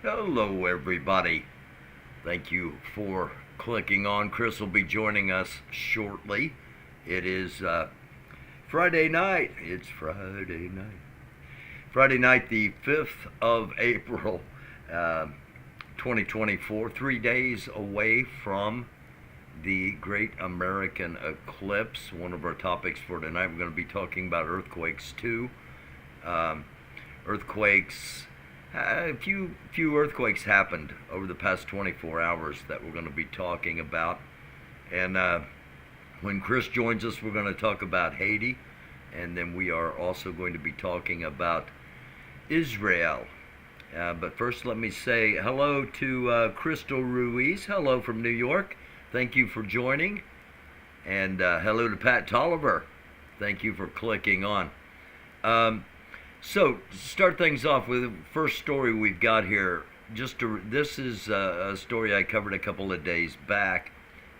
Hello, everybody. Thank you for clicking on. Chris will be joining us shortly. It is Friday night. It's Friday night. Friday night, the 5th of April, uh, 2024. 3 days away from the Great American Eclipse. One of our topics for tonight, we're going to be talking about earthquakes too. Um, earthquakes. A few earthquakes happened over the past 24 hours that we're going to be talking about. And when Chris joins us, we're going to talk about Haiti. And then we are also going to be talking about Israel. But first, let me say hello to Crystal Ruiz. Hello from New York. Thank you for joining. And hello to Pat Tolliver. Thank you for clicking on. So, to start things off with the first story we've got here. This is a story I covered a couple of days back.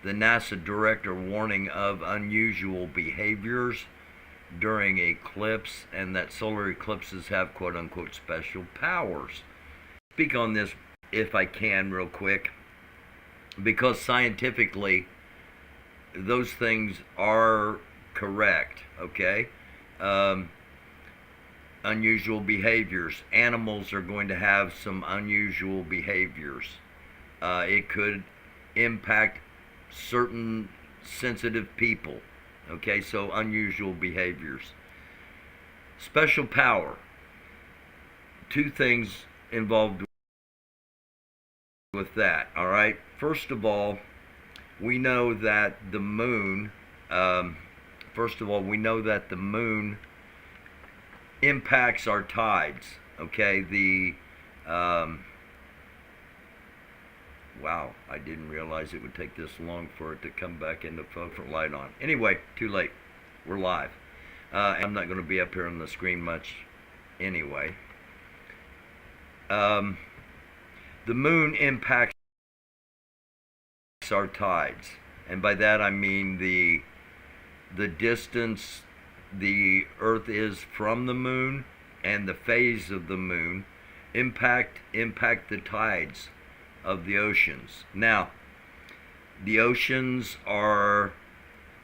The NASA director warning of unusual behaviors during eclipse, and that solar eclipses have quote-unquote special powers. Speak on this if I can real quick, because scientifically those things are correct, okay? Unusual behaviors. Animals are going to have some unusual behaviors. It could impact certain sensitive people. Okay, so unusual behaviors. Special power. Two things involved with that, all right? First of all, we know that the moon, impacts our tides. Okay, wow, I didn't realize it would take this long for it to come back into focal light on. Anyway, too late. We're live. I'm not going to be up here on the screen much anyway. The moon impacts our tides, and by that I mean the distance the Earth is from the moon and the phase of the moon impact the tides of the oceans. Now, the oceans are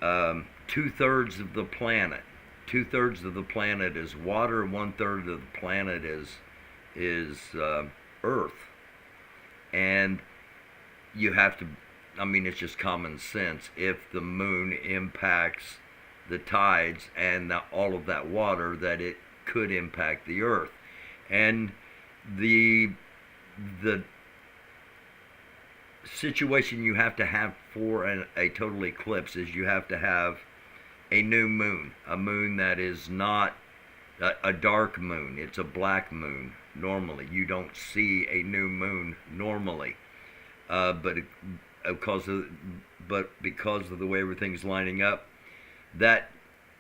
2/3 of the planet. 2/3 of the planet is water. 1/3 of the planet is Earth, and you have to. I mean, it's just common sense. If the moon impacts the tides and all of that water, that it could impact the Earth. And the situation you have to have for a total eclipse is you have to have a new moon, a moon that is not a dark moon. It's a black moon. Normally, you don't see a new moon normally, but because of the way everything's lining up, that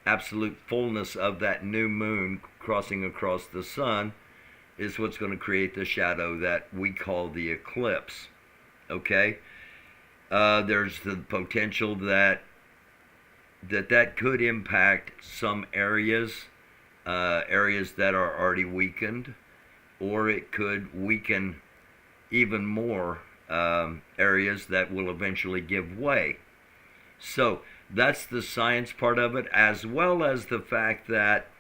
absolute fullness of that new moon crossing across the sun is what's going to create the shadow that we call the eclipse. Okay? There's the potential that could impact some areas that are already weakened, or it could weaken even more areas that will eventually give way. So that's the science part of it, as well as the fact that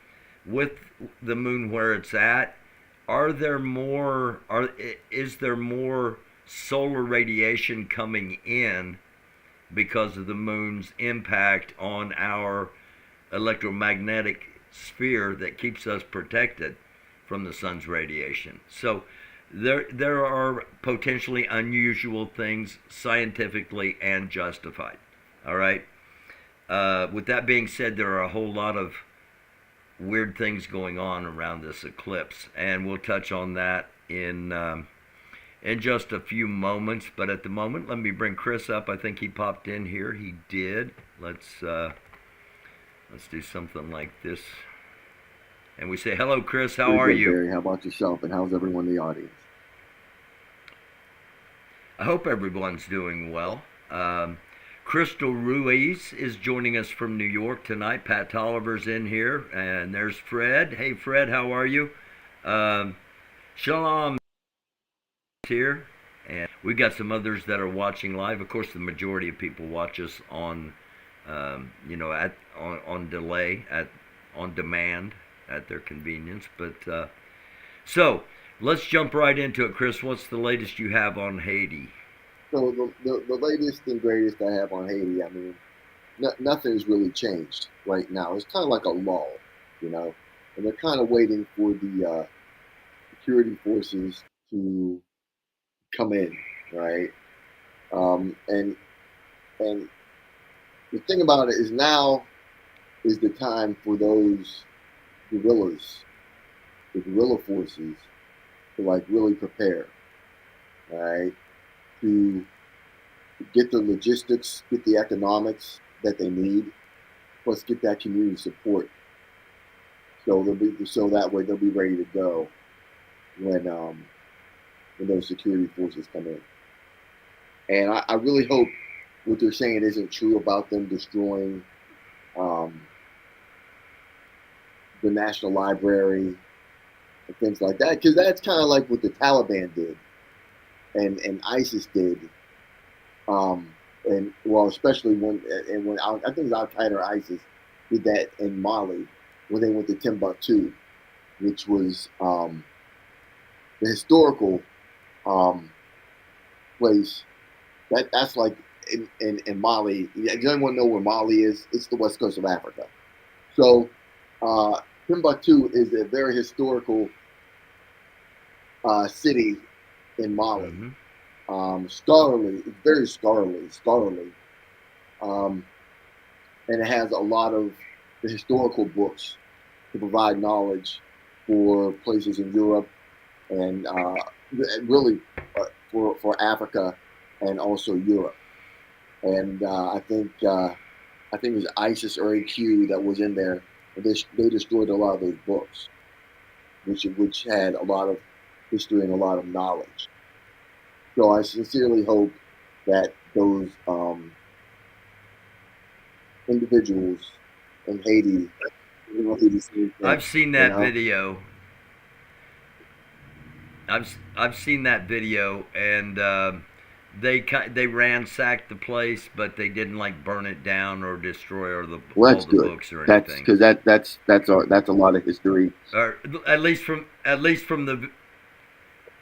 with the moon where it's at, is there more solar radiation coming in because of the moon's impact on our electromagnetic sphere that keeps us protected from the sun's radiation? So there are potentially unusual things, scientifically and justified. All right. With that being said, there are a whole lot of weird things going on around this eclipse, and we'll touch on that in just a few moments. But at the moment, let me bring Chris up. I think he popped in here. He did. Let's do something like this, and we say hello, Chris. How are you? Barry. How about yourself? And how's everyone in the audience? I hope everyone's doing well. Crystal Ruiz is joining us from New York tonight. Pat Tolliver's in here, and there's Fred. Hey, Fred, how are you? Shalom, here, and we've got some others that are watching live. Of course, the majority of people watch us on, on delay, on demand, at their convenience. But so let's jump right into it, Chris. What's the latest you have on Haiti? So the latest and greatest I have on Haiti, I mean, nothing's really changed right now. It's kind of like a lull, you know, and they're kind of waiting for the security forces to come in, right? And the thing about it is now is the time for those guerrillas, the guerrilla forces, to like really prepare, right? To get the logistics, get the economics that they need, plus get that community support. So that way they'll be ready to go when those security forces come in. And I really hope what they're saying isn't true about them destroying the National Library and things like that, because that's kind of like what the Taliban did and ISIS did. And well, especially when I think it was Al Qaeda or ISIS did that in Mali when they went to Timbuktu, which was the historical place. That's like in Mali. Does anyone know where Mali is? It's the west coast of Africa. So Timbuktu is a very historical city in Mali. Mm-hmm. Scholarly, it's very scholarly, and it has a lot of the historical books to provide knowledge for places in Europe and really for Africa and also Europe. And I think it was ISIS or AQ that was in there, and they destroyed a lot of those books, which had a lot of history and a lot of knowledge. So I sincerely hope that those individuals in Haiti, I've seen that video. I've seen that video, and they ransacked the place, but they didn't like burn it down or destroy all the books or anything. That's a lot of history. Or at least from the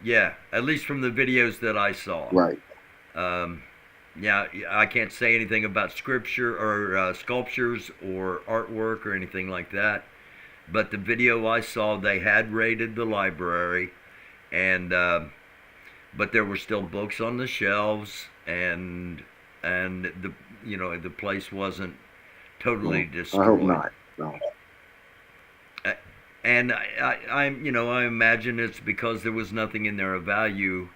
videos that I saw. Right. Yeah, I can't say anything about scripture or sculptures or artwork or anything like that. But the video I saw, they had raided the library, and but there were still books on the shelves, and the place wasn't totally destroyed. I hope not. No. And I imagine it's because there was nothing in there of value,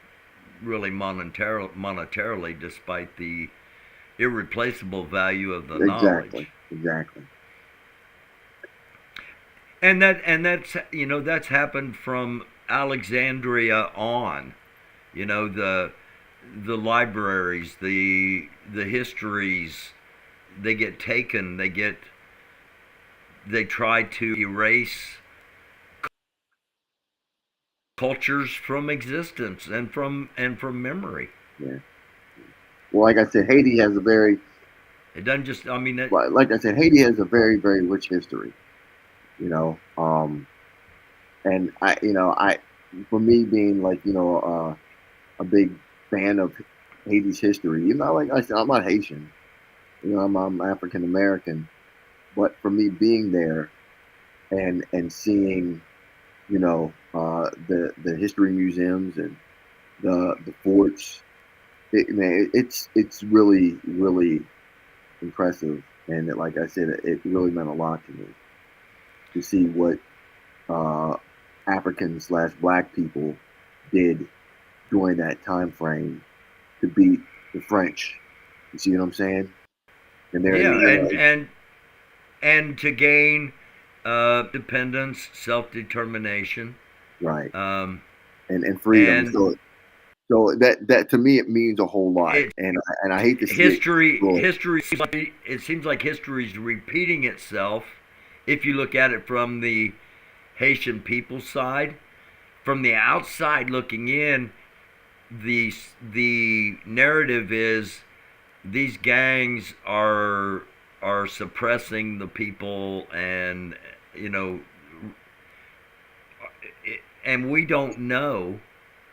really monetarily, despite the irreplaceable value of the knowledge. Exactly. And that's happened from Alexandria on. The libraries, the histories, they get taken. They try to erase cultures from existence and from memory. Yeah. Well, like I said, Haiti has a very. It doesn't just. I mean, like I said, Haiti has a very, very rich history. And for me being like a big fan of Haiti's history, like I said, I'm not Haitian. I'm African American, but for me being there and seeing the history museums and the forts, it's really, really impressive, and like I said, it really meant a lot to me to see what African/Black people did during that time frame to beat the French. You see what I'm saying? And to gain dependence, self-determination, right, and freedom. So that to me it means a whole lot, and I hate to see history. It seems like history is repeating itself. If you look at it from the Haitian people's side, from the outside looking in, the narrative is these gangs are suppressing the people, and you know, and we don't know,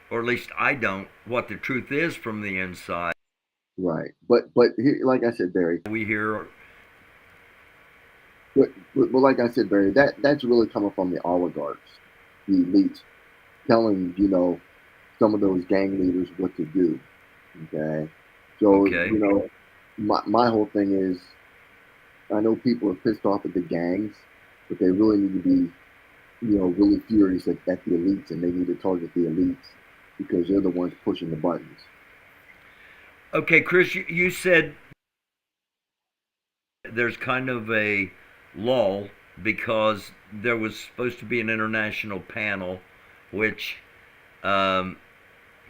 or at least I don't, what the truth is from the inside. Right. But here, like I said, Barry. We hear, But like I said, Barry, that's really coming from the oligarchs, the elites, telling some of those gang leaders what to do. Okay. So okay, my whole thing is, I know people are pissed off at the gangs, but they really need to be really furious at the elites, and they need to target the elites because they're the ones pushing the buttons. okay, Chris, you said there's kind of a lull because there was supposed to be an international panel, which um,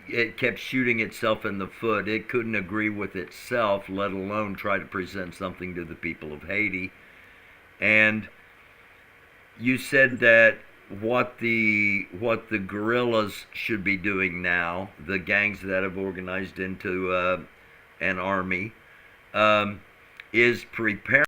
it kept shooting itself in the foot. It couldn't agree with itself, let alone try to present something to the people of Haiti. And you said that what the guerrillas should be doing now, the gangs that have organized into an army, is preparing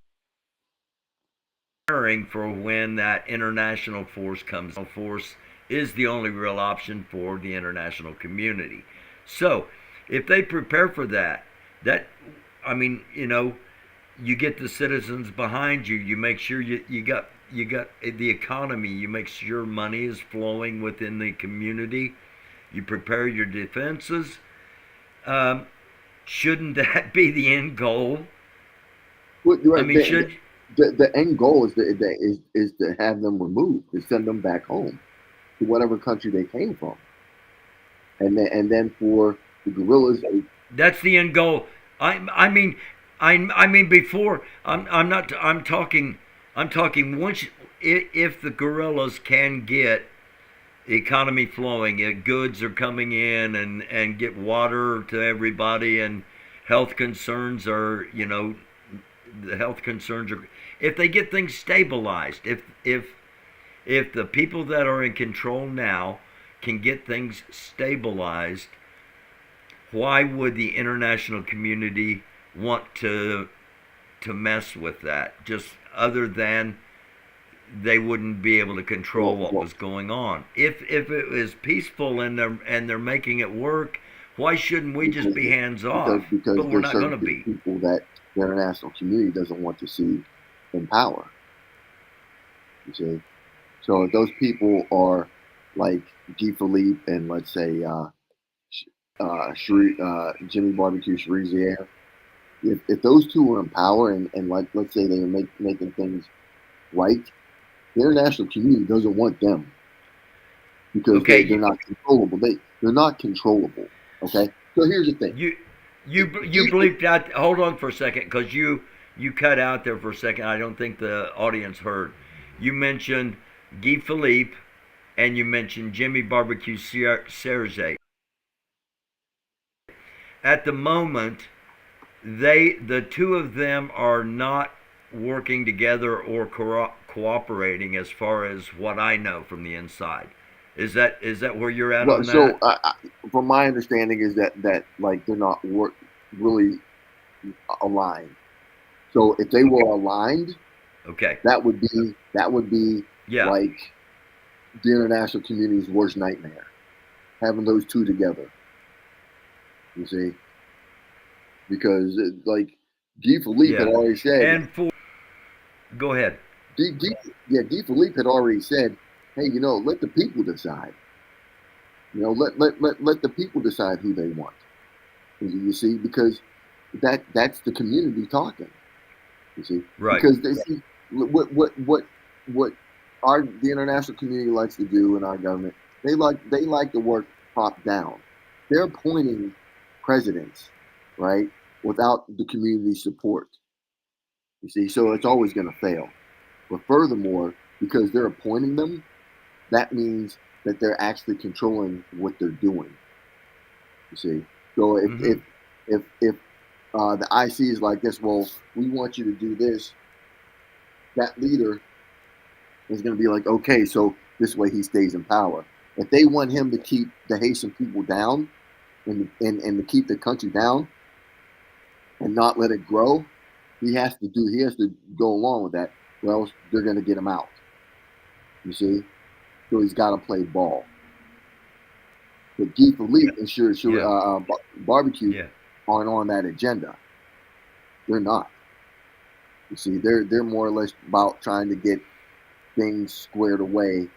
for when that international force comes. Force is the only real option for the international community. So, if they prepare for that, that I mean, you get the citizens behind you. You make sure you got the economy. You make sure money is flowing within the community. You prepare your defenses. Um, shouldn't that be the end goal? Well, I right, mean, should the end goal is to have them removed, to send them back home to whatever country they came from, and then for the guerrillas. that's the end goal? I mean, I mean before I'm not I'm talking once, if the guerrillas can get the economy flowing, goods are coming in, and get water to everybody, and health concerns are, the health concerns are, if they get things stabilized, if the people that are in control now can get things stabilized, why would the international community want to mess with that? Just other than they wouldn't be able to control what Well, was going on. If it was peaceful and they're making it work, why shouldn't we just because be hands because off? because But we're there's not going certain to be. people that the international community doesn't want to see in power. You see, so if those people are like Guy Philippe and, let's say, Jimmy Barbecue Cherizier, if those two are in power, and like, let's say they are making things right, the international community doesn't want them because they're Okay, not controllable. They're not controllable. Okay, so here's the thing. you you Guy bleeped out. Hold on for a second, because you cut out there for a second. I don't think the audience heard. You mentioned Guy Philippe, and you mentioned Jimmy Barbecue Serge. At the moment, the two of them are not working together or cooperating, as far as what I know from the inside. Is that where you're at Well, on so that? from my understanding is that like they're not really aligned. So if they were aligned, Okay. that would be Yeah. like the international community's worst nightmare. Having those two together, you see, because like Guy Philippe had Yeah. already said, And for go ahead. Guy Philippe had already said, hey, let the people decide. Let the people decide who they want. You see, because that's the community talking. You see, Right. because they see what the international community likes to do in our government. They like to work top down. They're appointing presidents, right, without the community support. You see, so it's always going to fail. But furthermore, because they're appointing them, that means that they're actually controlling what they're doing. You see, so if Mm-hmm. if if if the IC is like this, well, we want you to do this. That leader is going to be like, okay, so this way he stays in power. If they want him to keep the Haitian people down, and to keep the country down and not let it grow, he has to go along with that, or else they're going to get him out. You see, so he's got to play ball. But Guy Philippe and Barbecue Yeah. aren't on that agenda. They're not. You see, they're more or less about trying to get things squared away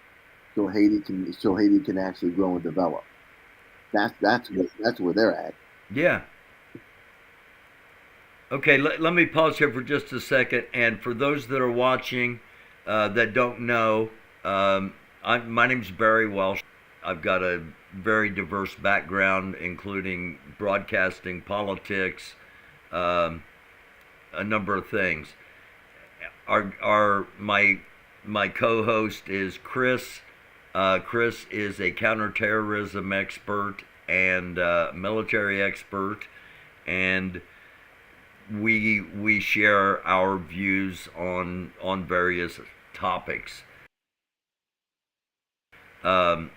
so Haiti can actually grow and develop. That's where they're at. Yeah. Okay, let me pause here for just a second. And for those that are watching that don't know, my name's Barry Welsh. I've got a very diverse background, including broadcasting, politics, um, a number of things. My co-host is Chris. Chris is a counterterrorism expert and military expert, and we share our views on various topics. Um,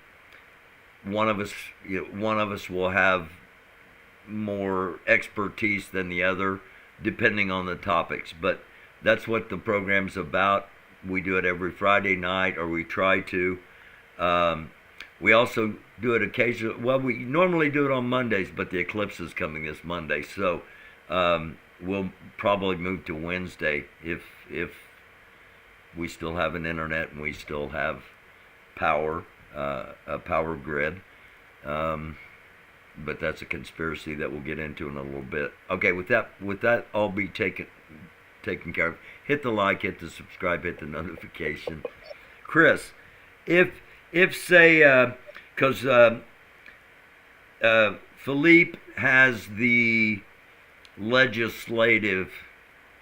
one of us will have more expertise than the other, depending on the topics. But that's what the program's about. We do it every Friday night, or we try to. We also do it occasionally. Well, we normally do it on Mondays, but the Eclipse is coming this Monday, so we'll probably move to Wednesday if we still have an internet and we still have power, a power grid. But that's a conspiracy that we'll get into in a little bit. Okay, with that all be taken care of. Hit the like, hit the subscribe, hit the notification. Chris, if say, because Philippe has the legislative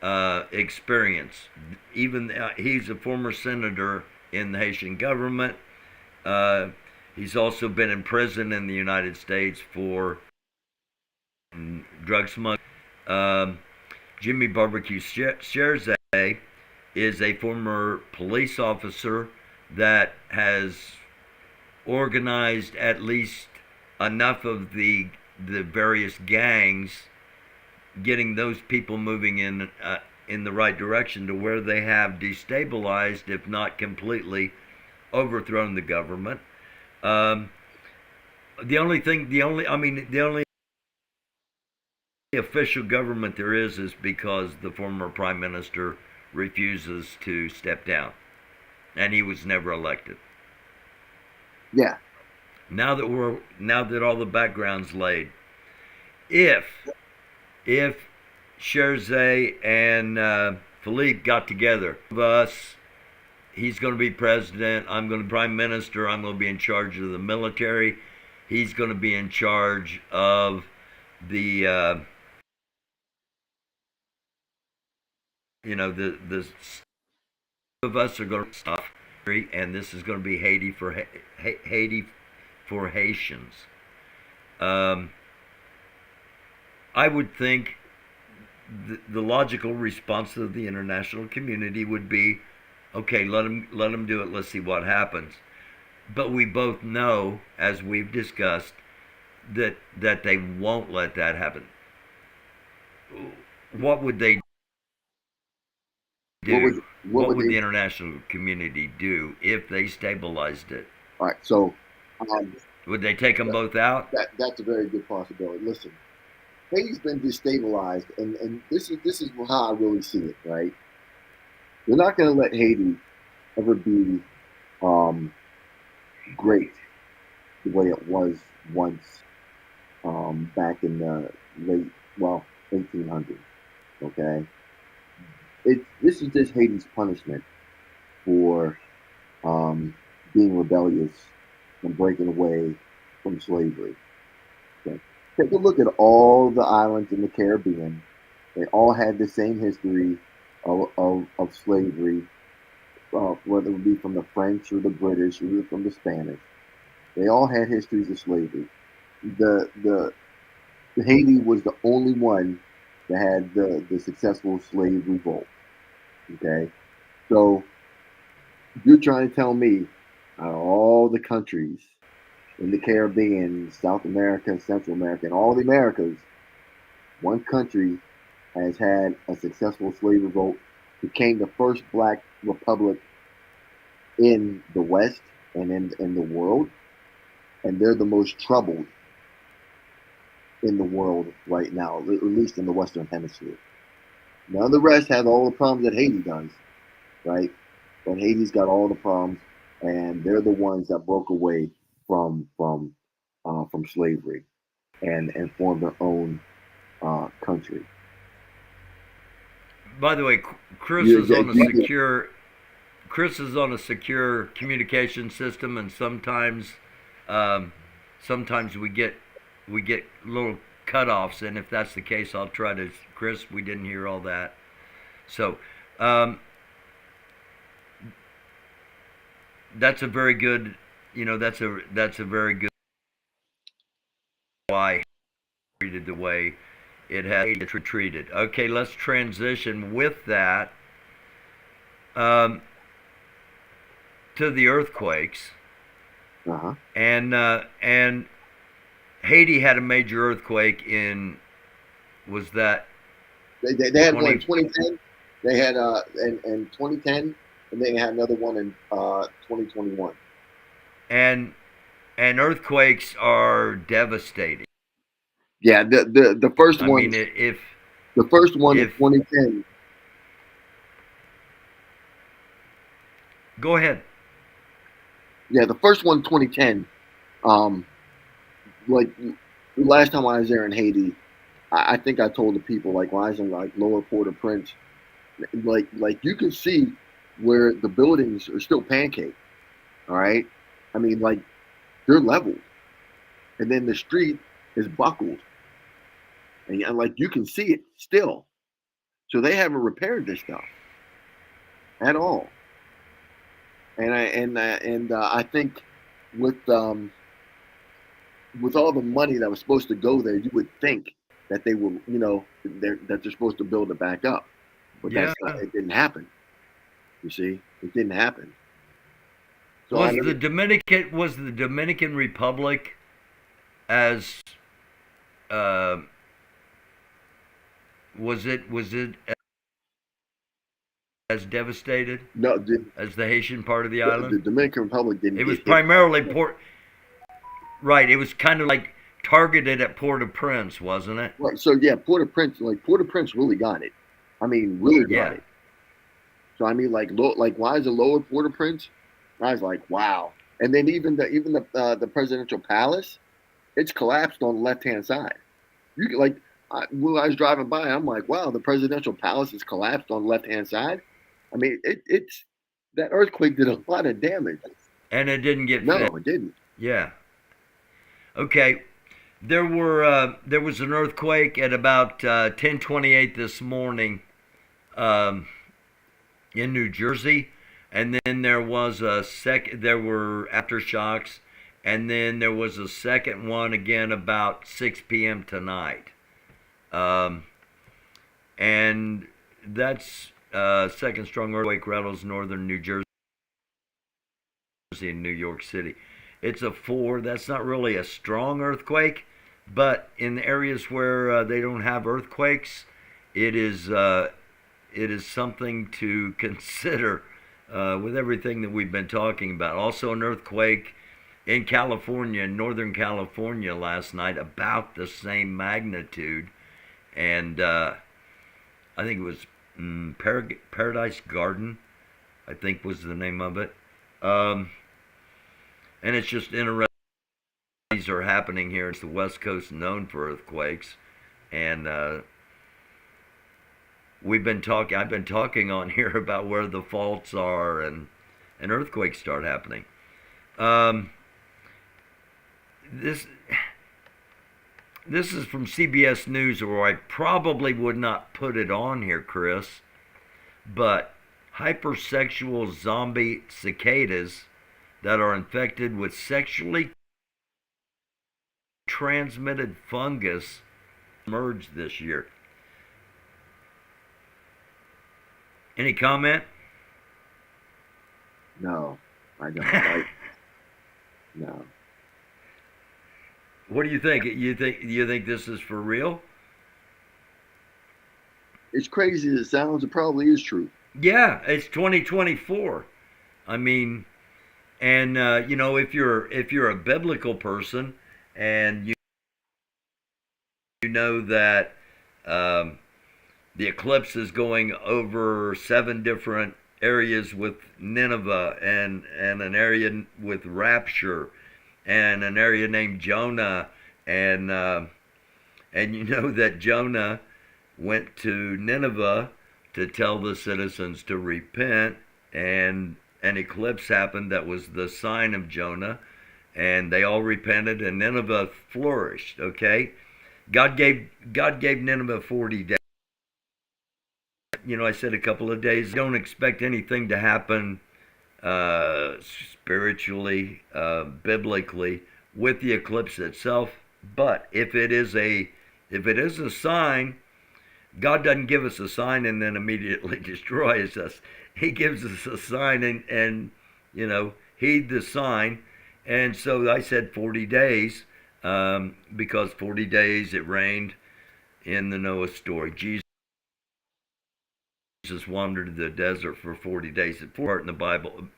experience. Even he's a former senator in the Haitian government. He's also been in prison in the United States for drug smuggling. Jimmy Barbecue Sherzay is a former police officer that has organized at least enough of the various gangs, getting those people moving in the right direction to where they have destabilized, if not completely overthrown, the government. The only official government there is because the former prime minister refuses to step down, and he was never elected. Yeah. Now that all the background's laid, if Sherzay and Philippe got together, of us, he's going to be president, I'm going to be prime minister, I'm going to be in charge of the military, he's going to be in charge of the the of us are going to stop, and this is going to be Haiti for Haitians. I would think the logical response of the international community would be, okay, let them do it. Let's see what happens. But we both know, as we've discussed, that they won't let that happen. What would they do? What would the international community do if they stabilized it? All right, so would they take them both out? That's a very good possibility. Listen, Haiti's been destabilized, and this is how I really see it. Right, they're not going to let Haiti ever be great the way it was once back in the late 1800s. Okay, this is just Haiti's punishment for being rebellious and breaking away from slavery. Okay. Take a look at all the islands in the Caribbean. They all had the same history of slavery, whether it be from the French or the British or from the Spanish. They all had histories of slavery. The Haiti was the only one that had the successful slave revolt. Okay, so you're trying to tell me out of all the countries in the Caribbean, South America, Central America, and all the Americas, one country has had a successful slave revolt, became the first black republic in the West and in the world, and they're the most troubled in the world right now, at least in the Western Hemisphere. None of the rest have all the problems that Haiti does, right? But Haiti's got all the problems, and they're the ones that broke away from slavery and formed their own country. By the way, Chris You, is on a you, secure Chris is on a secure communication system, and sometimes we get little cutoffs, and if that's the case, I'll try to. Chris, we didn't hear all that, so that's a very good. That's a very good why treated the way it has treated. Okay, let's transition with that um, to the earthquakes. uh-huh. And Haiti had a major earthquake in was that They had one in 20 2010. They had in 2010, and they had another one in 2021. and earthquakes are devastating. Yeah, the first I one, mean, the first one in if 2010. go ahead. Yeah, the first one in 2010. Um, like the last time I was there in Haiti, I think I told the people like when I was in like Lower Port-au-Prince, like you can see where the buildings are still pancake. All right, I mean like they're leveled, and then the street is buckled, and like you can see it still. So they haven't repaired this stuff at all. And I think with with all the money that was supposed to go there, you would think that they will, that they're supposed to build it back up, but Yeah, that's not. It didn't happen. You see, it didn't happen. So I was never. the Dominican Republic as uh, was it as devastated No, as the Haitian part of the the island? Dominican Republic didn't It was get hit. primarily Port. Right. It was kind of like targeted at Port-au-Prince, wasn't it? Right. So yeah, Port-au-Prince really got it. I mean, really got Yeah. it. So I mean, like why is the lower Port-au-Prince? I was like, wow. And then even the presidential palace, it's collapsed on the left hand side. You can, like when I was driving by, I'm like, wow, the presidential palace is collapsed on the left hand side. I mean, it's that earthquake did a lot of damage. And it didn't get No, fit. it didn't. Yeah. Okay. There was an earthquake at about 10:28 this morning um, in New Jersey, and then there were aftershocks, and then there was a second one again about 6 p.m. tonight. Um, and that's second strong earthquake rattles northern New Jersey and New York City. It's a 4. That's not really a strong earthquake, but in areas where they don't have earthquakes, it is something to consider with everything that we've been talking about. Also, an earthquake in California, in Northern California, last night, about the same magnitude, and I think it was Paradise Garden, I think was the name of it. And it's just interesting. These are happening here. It's the West Coast known for earthquakes, and I've been talking on here about where the faults are, and earthquakes start happening. Um, this this is from CBS News, or I probably would not put it on here, Chris, but hypersexual zombie cicadas that are infected with sexually transmitted fungus emerged this year. Any comment? No, I don't. No. What do you think? You think this is for real? It's crazy as it sounds. It probably is true. Yeah, it's 2024. I mean, and if you're a biblical person, and you know that um, the eclipse is going over 7 different areas with Nineveh, and an area with rapture, and an area named Jonah, and you know that Jonah went to Nineveh to tell the citizens to repent, and an eclipse happened that was the sign of Jonah, and they all repented, and Nineveh flourished. Okay, God gave Nineveh 40 days. I said a couple of days. Don't expect anything to happen spiritually, biblically, with the eclipse itself. But if it is a sign, God doesn't give us a sign and then immediately destroys us. He gives us a sign, and heed the sign. And so I said 40 days, because 40 days it rained in the Noah story. Jesus wandered the desert for 40 days. It's part in the Bible.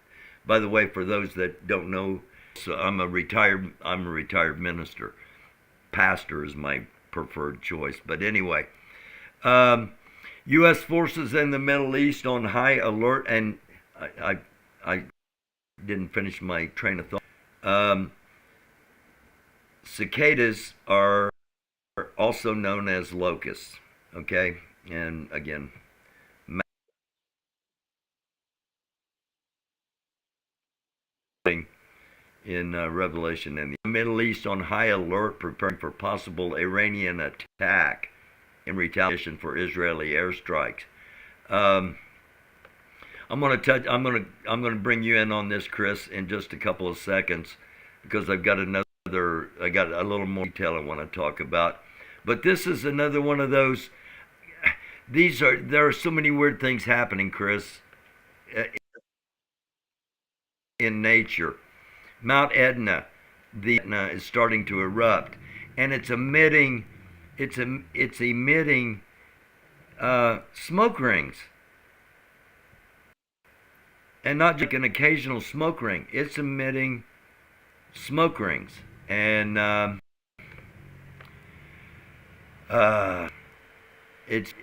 By the way, for those that don't know, so I'm a retired minister. Pastor is my preferred choice. But anyway, um, U.S. forces in the Middle East on high alert, and I didn't finish my train of thought. Cicadas are also known as locusts. Okay, and again, in Revelation, and the Middle East on high alert, preparing for possible Iranian attack in retaliation for Israeli airstrikes. Um, I'm gonna bring you in on this, Chris, in just a couple of seconds, because I got a little more detail I want to talk about. But this is another one of those. There are so many weird things happening, Chris, uh, in nature. Mount Etna, the Etna is starting to erupt, and it's emitting smoke rings, and not just an occasional smoke ring. It's emitting smoke rings, and uh, it's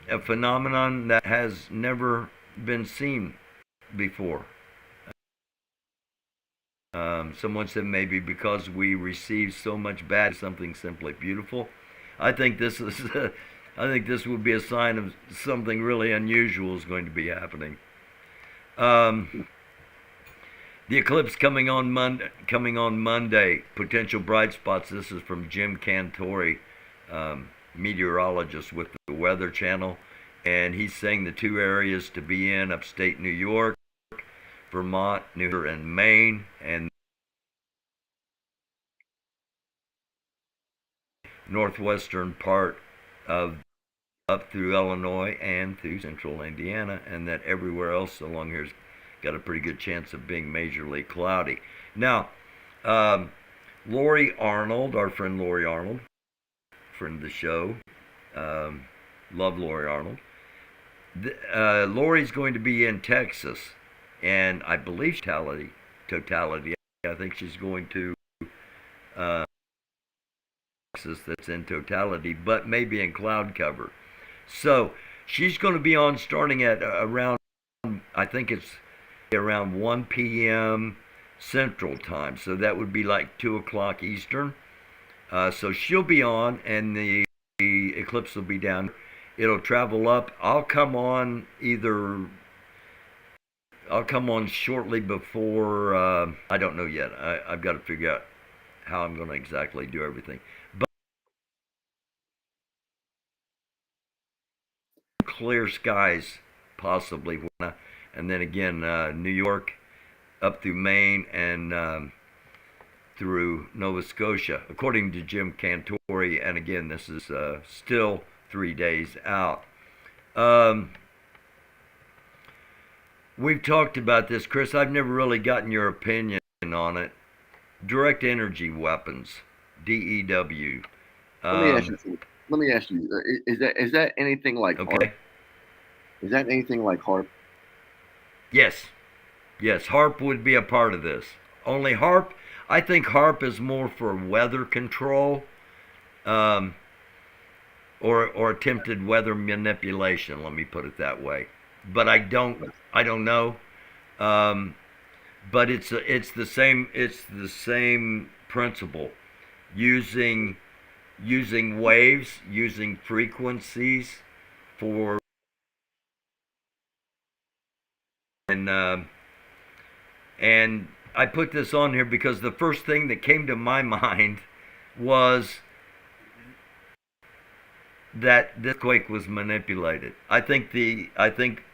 a phenomenon that has never been seen before. Someone said maybe because we receive so much bad, something simply beautiful. I think this is, I think this would be a sign of something really unusual is going to be happening. Um, the eclipse coming on Monday. Coming on Monday. Potential bright spots. This is from Jim Cantori, meteorologist with the Weather Channel, and he's saying the two areas to be in: upstate New York, Vermont, New Hampshire, and Maine, and northwestern part of up through Illinois and through central Indiana, and that everywhere else along here's got a pretty good chance of being majorly cloudy. Now, um, Lori Arnold, our friend Lori Arnold, friend of the show, um, love Lori Arnold. Lori's going to be in Texas, and I believe totality. I think she's going to uh, Texas, that's in totality, but maybe in cloud cover. So she's going to be on starting at around, I think it's around 1 p.m. Central Time. So that would be like 2 o'clock Eastern. So she'll be on, and the eclipse will be down. It'll travel up. I'll come on shortly before. I don't know yet. I've got to figure out how I'm going to exactly do everything. But clear skies, possibly. And then again, New York up through Maine, and through Nova Scotia, according to Jim Cantori. And again, this is still 3 days out. Um, we've talked about this, Chris. I've never really gotten your opinion on it. direct energy weapons, DEW. Let me ask you. Let me ask you. Is that anything like HARP? Okay. Is that anything like HARP? Yes. Yes. HARP would be a part of this. Only HARP. I think HARP is more for weather control, um, or attempted weather manipulation. Let me put it that way. But I don't know. Um, but it's the same principle, using waves, using frequencies for and and I put this on here because the first thing that came to my mind was that this quake was manipulated. I think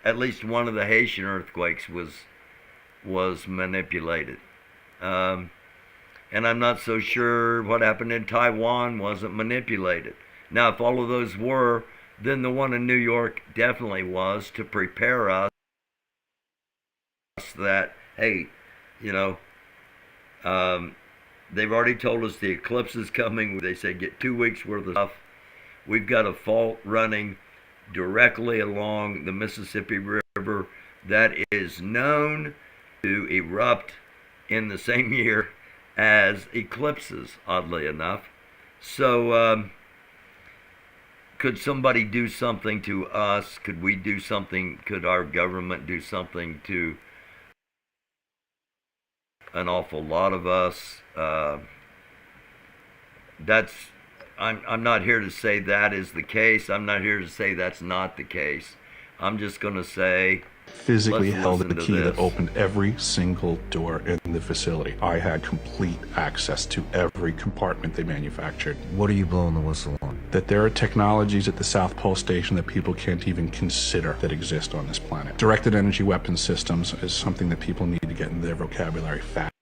at least one of the Haitian earthquakes was manipulated. Um, and I'm not so sure what happened in Taiwan wasn't manipulated. Now, if all of those were, then the one in New York definitely was, to prepare us that, hey, you know, um, they've already told us the eclipse is coming. They said get 2 weeks worth of stuff. We've got a fault running directly along the Mississippi River that is known to erupt in the same year as eclipses, oddly enough. So, could somebody do something to us? Could we do something? Could our government do something to an awful lot of us? That's I'm not here to say that is the case. I'm not here to say that's not the case. I'm just going to say physically held the key that opened opened every single door in the facility. I had complete access to every compartment they manufactured. What are you blowing the whistle on? That there are technologies at the South Pole Station that people can't even consider that exist on this planet. Directed energy weapon systems is something that people need to get in their vocabulary fast.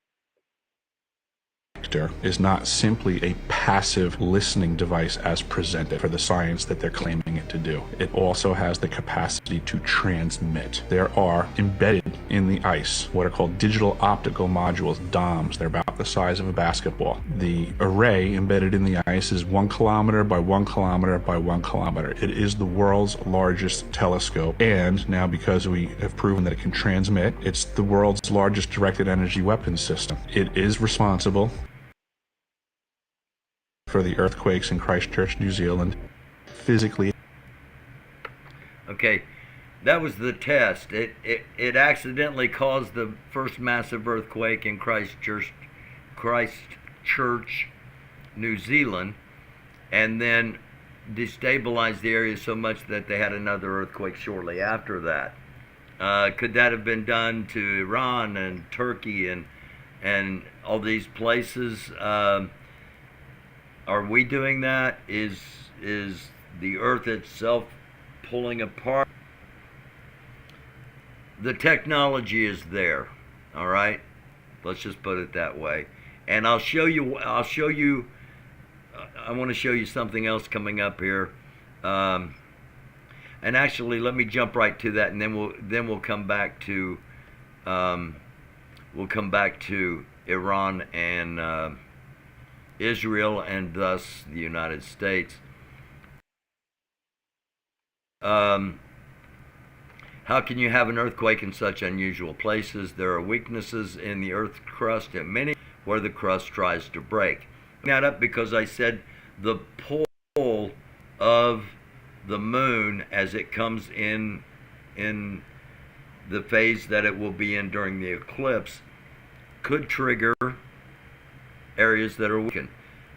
Is not simply a passive listening device as presented for the science that they're claiming it to do. It also has the capacity to transmit. There are embedded in the ice what are called digital optical modules, DOMs. They're about the size of a basketball. The array embedded in the ice is 1 kilometer by 1 kilometer by 1 kilometer. It is the world's largest telescope, and now because we have proven that it can transmit, it's the world's largest directed energy weapons system. It is responsible for the earthquakes in Christchurch, New Zealand, physically. Okay, that was the test. It accidentally caused the first massive earthquake in Christchurch, New Zealand, and then destabilized the area so much that they had another earthquake shortly after that. Could that have been done to Iran and Turkey and all these places? Are we doing that? Is the earth itself pulling apart? The technology is there, all right? Let's just put it that way. And I want to show you something else coming up here. And actually, let me jump right to that, and then we'll come back to Iran and Israel, and thus the United States. How can you have an earthquake in such unusual places? There are weaknesses in the Earth's crust at many where the crust tries to break. That up because I said the pull of the moon as it comes in the phase that it will be in during the eclipse could trigger areas that are weakened.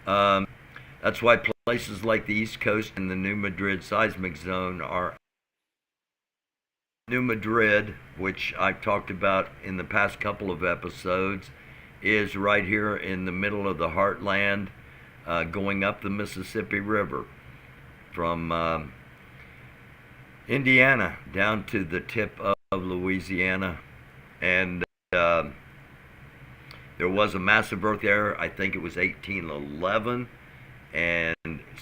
That's why places like the East Coast and the New Madrid seismic zone are. New Madrid, which I've talked about in the past couple of episodes, is right here in the middle of the heartland, going up the Mississippi River from Indiana down to the tip of Louisiana. And there was a massive earth there. I think it was 1811, and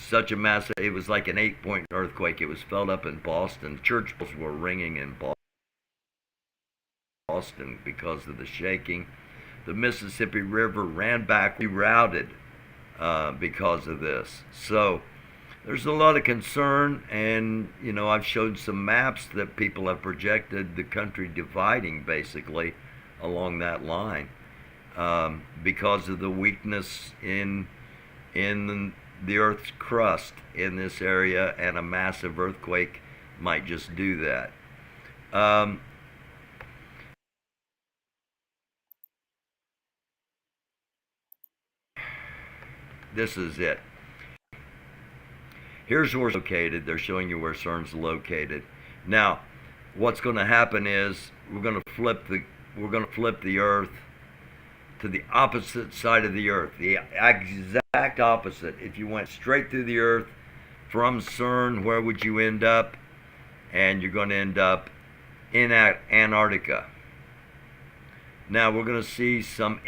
such a massive, it was like an 8-point earthquake. It was felt up in Boston. Church bells were ringing in Boston because of the shaking. the Mississippi River ran back, rerouted because of this. So there's a lot of concern, and I've showed some maps that people have projected the country dividing basically along that line because of the weakness in the Earth's crust in this area, and a massive earthquake might just do that. This is it. Here's where it's located. They're showing you where CERN's located. Now, what's going to happen is we're going to flip the Earth to the opposite side of the Earth, the exact opposite. If you went straight through the Earth from CERN, where would you end up? And you're going to end up in Antarctica. Now we're going to see some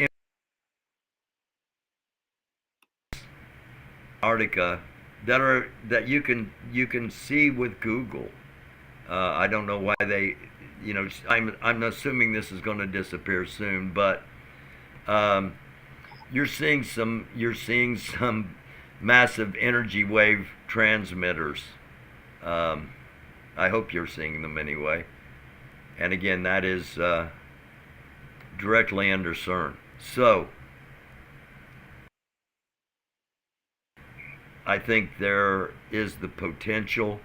Antarctica that you can see with Google. I don't know why they, I'm assuming this is going to disappear soon, but you're seeing some massive energy wave transmitters. I hope you're seeing them anyway. And again, that is directly under CERN. So I think there is the potential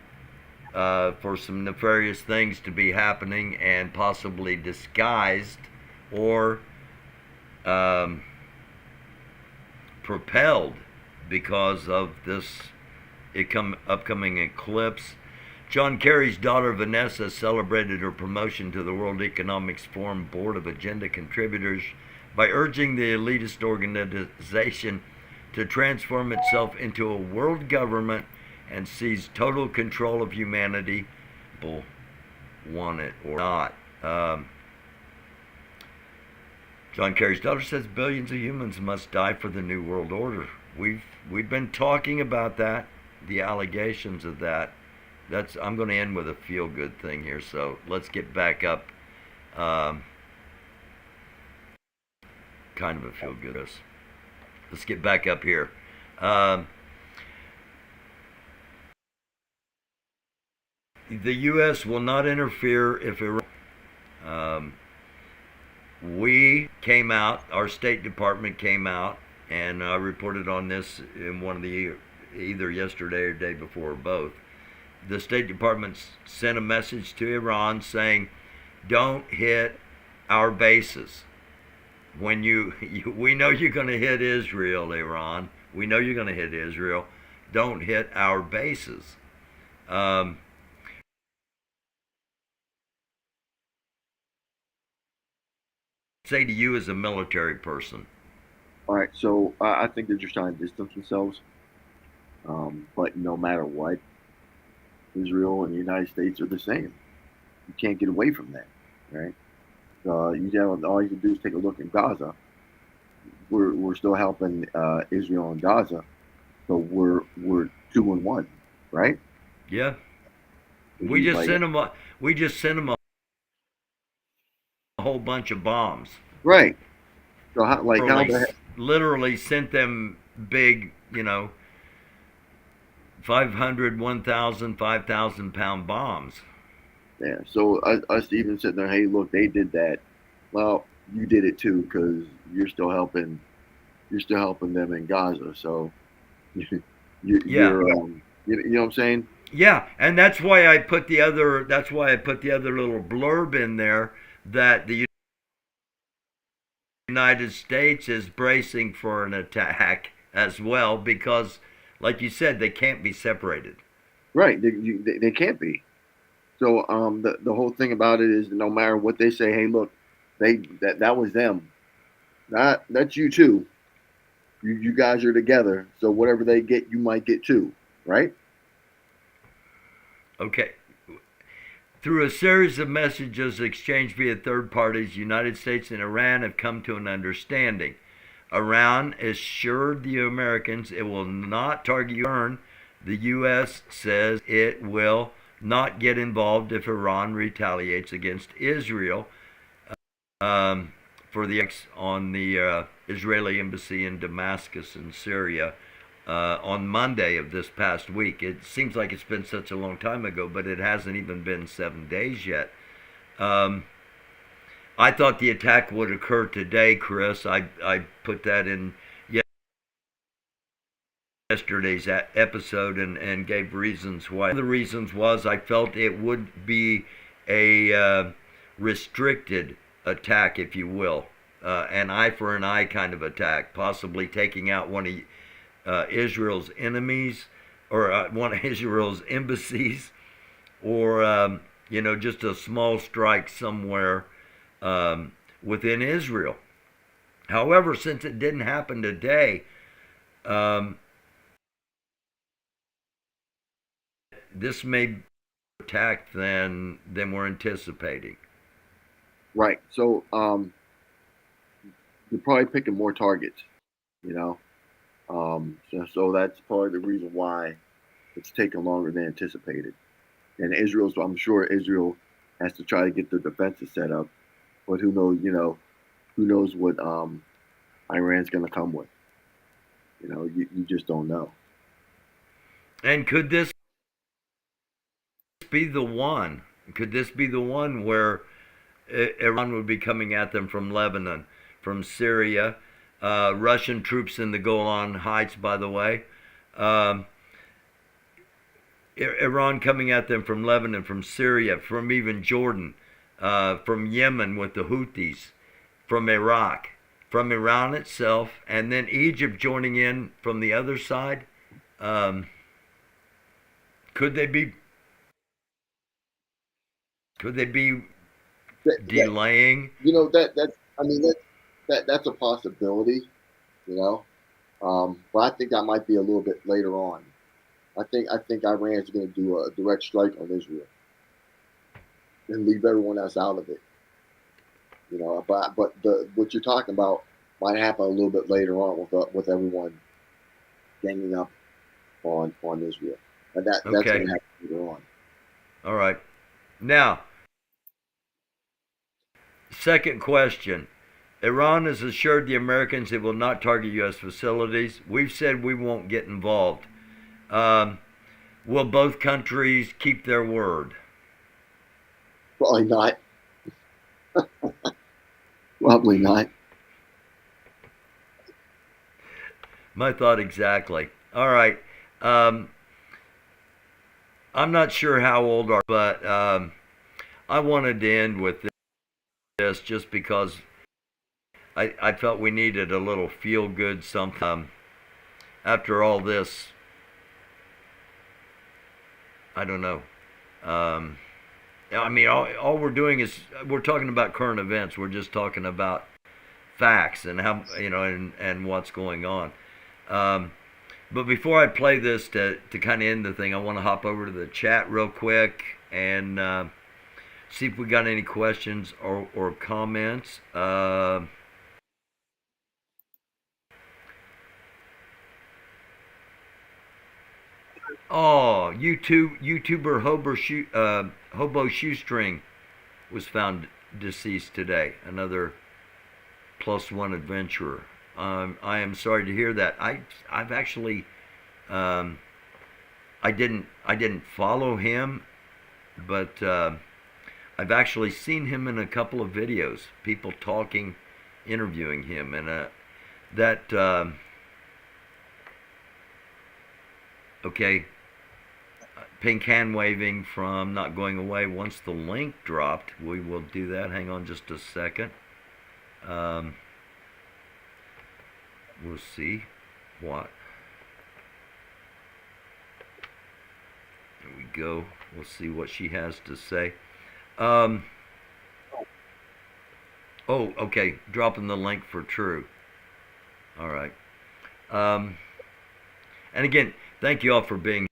for some nefarious things to be happening, and possibly disguised or propelled because of this upcoming eclipse. John Kerry's daughter Vanessa celebrated her promotion to the World Economic Forum Board of Agenda contributors by urging the elitist organization to transform itself into a world government and seize total control of humanity. People want it or not. John Kerry's daughter says billions of humans must die for the New World Order. We've been talking about that, the allegations of that. I'm going to end with a feel-good thing here, so let's get back up. Kind of a feel-good. Let's get back up here. The U.S. will not interfere if Iran. We came out, our State Department came out, and I reported on this in one of the, either yesterday or day before, or both. The State Department sent a message to Iran saying, don't hit our bases. When we know you're going to hit Israel, Iran. We know you're going to hit Israel. Don't hit our bases. Say to you as a military person. All right, so I think they're just trying to distance themselves. But no matter what, Israel and the United States are the same. You can't get away from that, right? All you can do is take a look in Gaza. We're still helping Israel and Gaza, so we're 2-1, right? Yeah. We just sent them a whole bunch of bombs. Right. So literally sent them big, 500, 1,000, 5,000 pound bombs. Yeah. So us even sitting there, hey, look, they did that. Well, you did it too, because you're still helping them in Gaza. So you know what I'm saying? Yeah, and that's why I put the other little blurb in there that the United States is bracing for an attack as well, because, like you said, they can't be separated. Right, they can't be. So the whole thing about it is, no matter what they say, hey, look, that was them. That's you too. You guys are together, so whatever they get, you might get too, right? Okay. Through a series of messages exchanged via third parties, the United States and Iran have come to an understanding. Iran assured the Americans it will not target Iran. The U.S. says it will not get involved if Iran retaliates against Israel. for the on the Israeli embassy in Damascus in Syria on Monday of this past week. It seems like it's been such a long time ago, but it hasn't even been 7 days yet. I thought the attack would occur today, Chris. I put that in yesterday's episode and gave reasons why. One of the reasons was I felt it would be a restricted attack, if you will, an eye for an eye kind of attack, possibly taking out one of Israel's enemies or one of Israel's embassies, or just a small strike somewhere within Israel. However, since it didn't happen today, this may be more attack than we're anticipating. Right. So you're probably picking more targets, so that's part of the reason why it's taking longer than anticipated. And I'm sure Israel has to try to get the defenses set up, but who knows what Iran's going to come with. You just don't know. And could this be the one? Could this be the one where Iran would be coming at them from Lebanon, from Syria, Russian troops in the Golan Heights, by the way, Iran coming at them from Lebanon, from Syria, from even Jordan, from Yemen with the Houthis, from Iraq, from Iran itself, and then Egypt joining in from the other side? Could they be delaying? That's a possibility, but I think that might be a little bit later on. I think Iran's going to do a direct strike on Israel and leave everyone else out of it. But what you're talking about might happen a little bit later on with everyone ganging up on Israel. And that's going to happen later on. All right. Now, second question. Iran has assured the Americans it will not target U.S. facilities. We've said we won't get involved. Will both countries keep their word? Probably not. Probably not. My thought exactly. All right. I'm not sure how old are, but I wanted to end with this just because I felt we needed a little feel-good something. After all this, I don't know. All we're doing is we're talking about current events. We're just talking about facts and how and what's going on. But before I play this to kind of end the thing, I want to hop over to the chat real quick and see if we got any questions or comments. YouTuber Hobo Shoestring was found deceased today. Another +1 adventurer. I am sorry to hear that. I've actually I didn't follow him, but I've actually seen him in a couple of videos. People talking, interviewing him, and that. Okay. Pink hand waving from not going away. Once the link dropped, we will do that. Hang on just a second. We'll see what. There we go. We'll see what she has to say. Oh, okay. Dropping the link for True. All right. And again, thank you all for being here.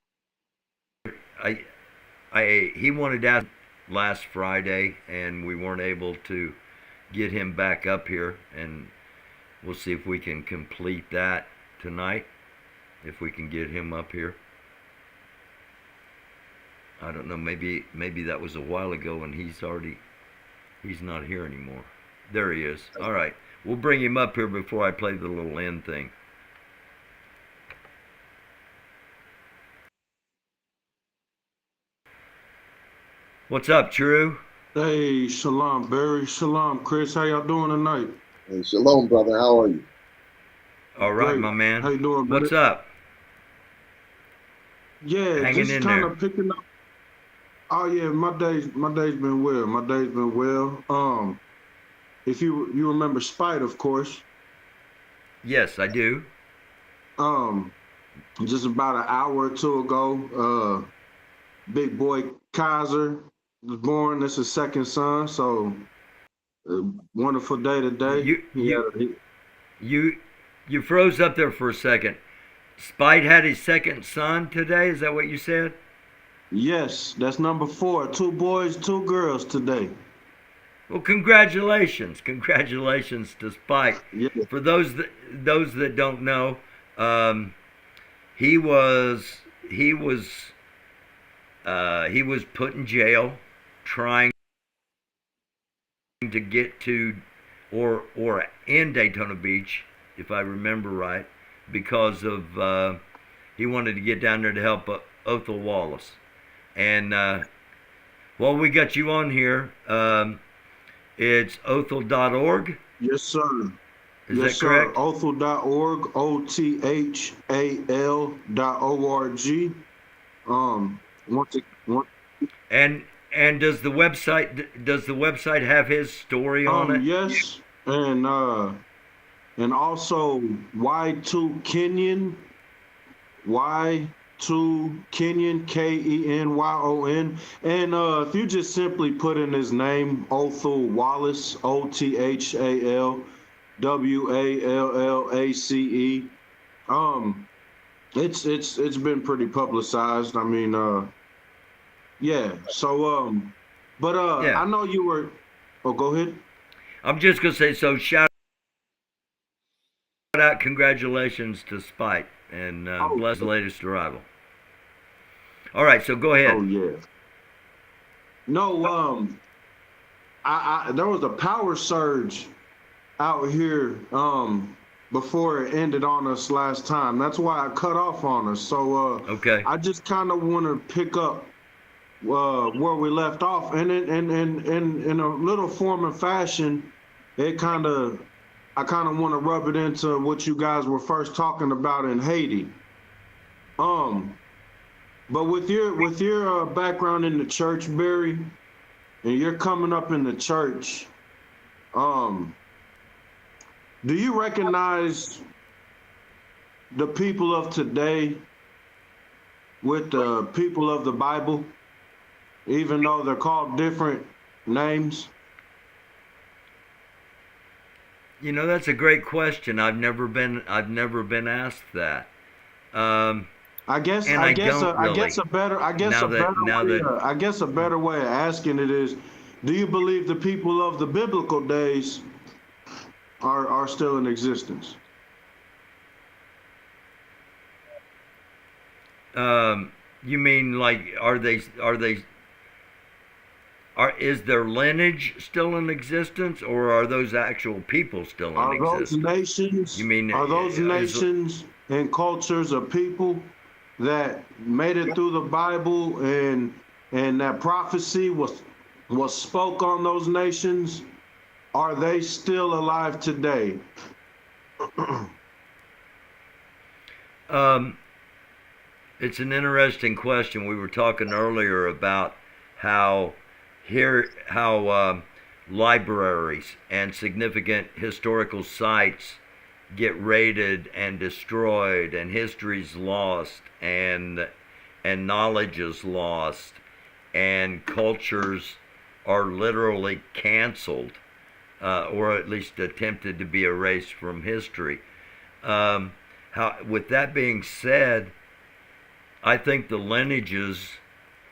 He wanted out last Friday, and we weren't able to get him back up here, and we'll see if we can complete that tonight, if we can get him up here. I don't know, maybe that was a while ago and he's not here anymore. There he is. All right. We'll bring him up here before I play the little end thing. What's up, True? Hey, shalom, Barry. Shalom, Chris. How y'all doing tonight? Hey, shalom, brother. How are you? All right, Great. my man. How you doing, brother? What's up? Yeah, Hanging just in kind there. of picking up. Oh yeah, my day's been well. My day's been well. If you remember Spite, of course. Yes, I do. Um, just about an hour or two ago, big boy Kaiser was born. This is his second son, so wonderful day today. You He you had a, you you froze up there for a second. Spite had his second son today. Is that what you said? yes, that's number 4. 2 boys, 2 girls today. Well, congratulations to Spike. Yeah. For those that don't know, um, he was he was he was put in jail trying to get to or in Daytona Beach, if I remember right, because of he wanted to get down there to help Othel Wallace. And well, we got you on here. It's othel.org. Yes, sir. Is Yes, that correct? sir. Othel.org, OTHAL.org. Want to want And does the website have his story on it? yes, and also Y2 Kenyon, Y2 Kenyon, KENYON, and if you just simply put in his name, Othel Wallace, OTHALWALLACE. It's been pretty publicized. I mean, yeah. So but Yeah. I know you were. Oh, go ahead. I'm just gonna say so. Shout out, congratulations to Spite, and Oh. bless the latest arrival. All right, so go ahead. Oh yeah. No, I there was a power surge out here before it ended on us last time. That's why I cut off on us. So Okay. I just kind of want to pick up where we left off, and in a little form and fashion, I kind of want to rub it into what you guys were first talking about in Haiti. But with your background in the church, Barry, and you're coming up in the church, do you recognize the people of today with the people of the Bible, even though they're called different names? You know, that's a great question. I've never been asked that. I guess And I don't really. a better way of asking it is, do you believe the people of the biblical days are still in existence? You mean like is their lineage still in existence, or are those actual people still Are in those existence? nations? You mean Are those nations and cultures of people that made it through the Bible, and that prophecy was spoke on those nations? Are they still alive today? It's an interesting question. We were talking earlier about how libraries and significant historical sites get raided and destroyed, and history's lost, and knowledge is lost, and cultures are literally canceled, or at least attempted to be erased from history. With that being said, I think the lineages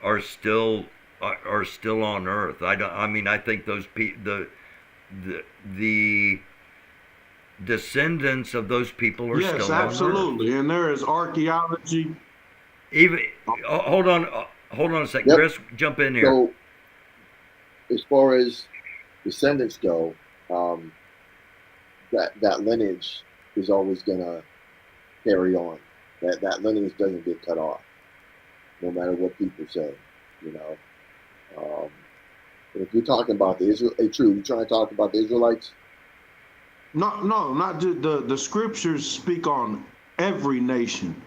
are still on Earth. I think those the descendants of those people are Yes, still on Earth. absolutely. And there is archaeology. Even hold on a second, Yep. Chris, jump in here. So, as far as descendants go, um, that lineage is always gonna carry on. That lineage doesn't get cut off, no matter what people say. You know, um, if you're talking about the Israel, hey, true, you trying to talk about the Israelites? No, no, not the scriptures speak on every nation.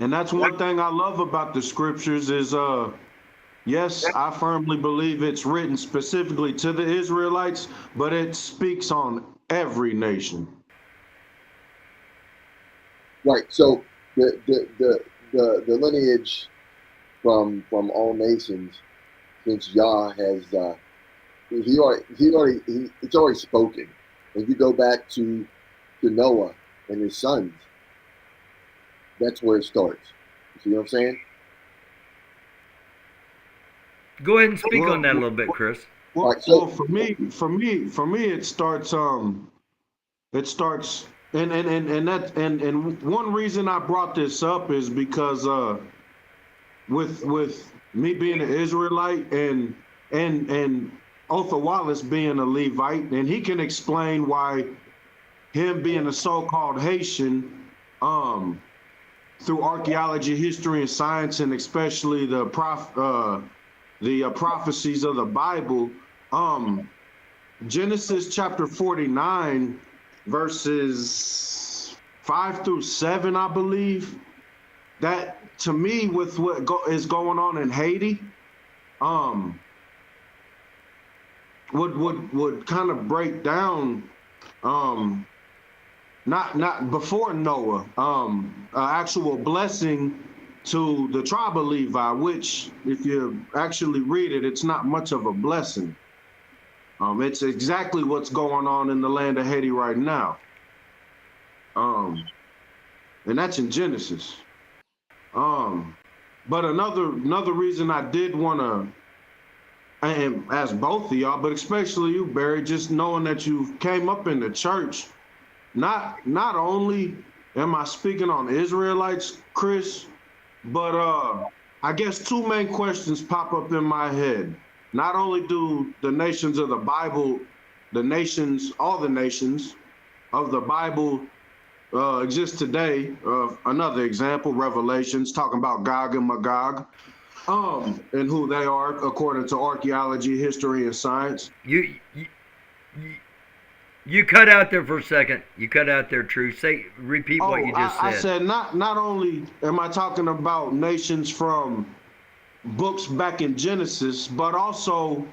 And that's one thing I love about the scriptures is yes, I firmly believe it's written specifically to the Israelites, but it speaks on every nation. Right. So the lineage from all nations, since Yah has it's already spoken. If you go back to Noah and his sons, that's where it starts. You see what I'm saying? Go ahead and speak Well, on that a little bit, Chris. well, Right, so- well, for me, it starts and one reason I brought this up is because with me being an Israelite and Otha Wallace being a Levite, and he can explain why him being a so-called Haitian, through archaeology, history, and science, and especially the prophecies of the Bible, Genesis chapter 49, verses 5 through 7, I believe. That to me, with what is going on in Haiti, would kind of break down, not before Noah, actual blessing to the tribe of Levi, which if you actually read it, it's not much of a blessing. It's exactly what's going on in the land of Haiti right now. And that's in Genesis. But another reason I did want to, and ask both of y'all, but especially you, Barry, just knowing that you came up in the church, not only am I speaking on Israelites, Chris, but I guess two main questions pop up in my head. Not only do the nations of the Bible, all the nations of the Bible exist today. Another example, Revelations, talking about Gog and Magog, and who they are according to archaeology, history, and science. You cut out there for a second. You cut out there, True. Repeat what you just said. I said not only am I talking about nations from books back in Genesis, but also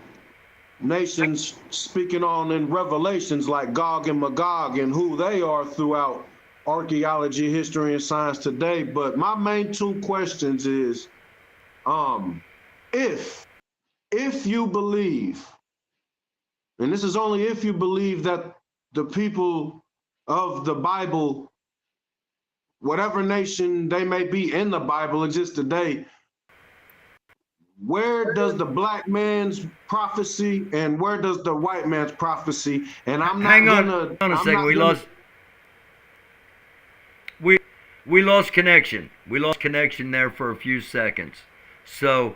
nations speaking on in Revelations like Gog and Magog and who they are throughout archaeology, history, and science today. But my main two questions is, if you believe, and this is only if you believe that the people of the Bible, whatever nation they may be in the Bible, exist today, where does the black man's prophecy and where does the white man's prophecy? And I'm not Hang gonna. on a second. We lost connection. We lost connection there for a few seconds. So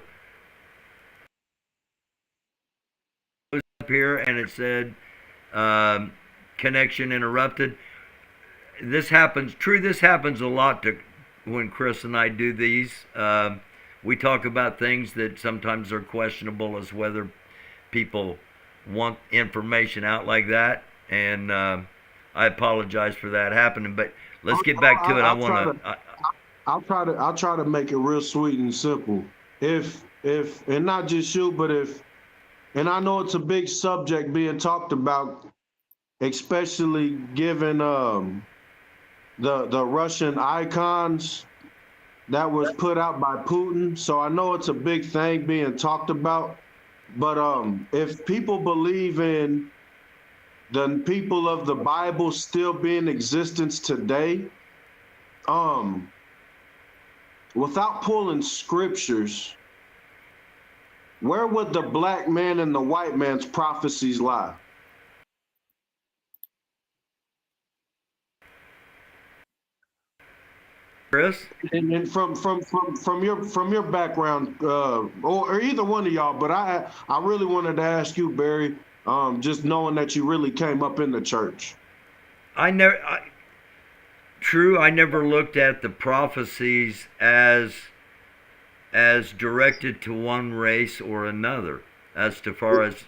it was up here and it said connection interrupted. This happens. True, this happens a lot when Chris and I do these. We talk about things that sometimes are questionable as whether people want information out like that, and I apologize for that happening. But let's get back to it. I'll try to make it real sweet and simple. If and not just you, but and I know it's a big subject being talked about, especially given the Russian icons that was put out by Putin. So I know it's a big thing being talked about. But if people believe in the people of the Bible still being in existence today, without pulling scriptures, where would the black man and the white man's prophecies lie? Chris? And from your background, or either one of y'all, but I really wanted to ask you, Barry, just knowing that you really came up in the church. True, I never looked at the prophecies as directed to one race or another, as far as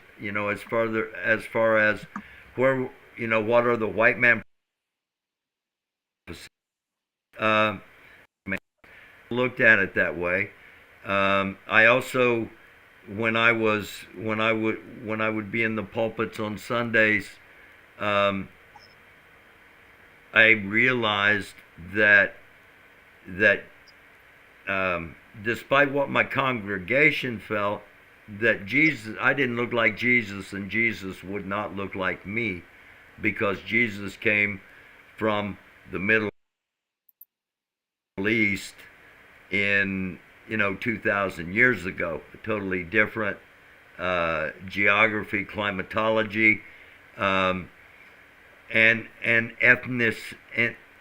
where, what are the white man prophecies. I looked at it that way. I also, when I would be in the pulpits on Sundays, I realized that despite what my congregation felt, that I didn't look like Jesus, and Jesus would not look like me, because Jesus came from the Middle East in 2,000 years ago, a totally different geography, climatology, and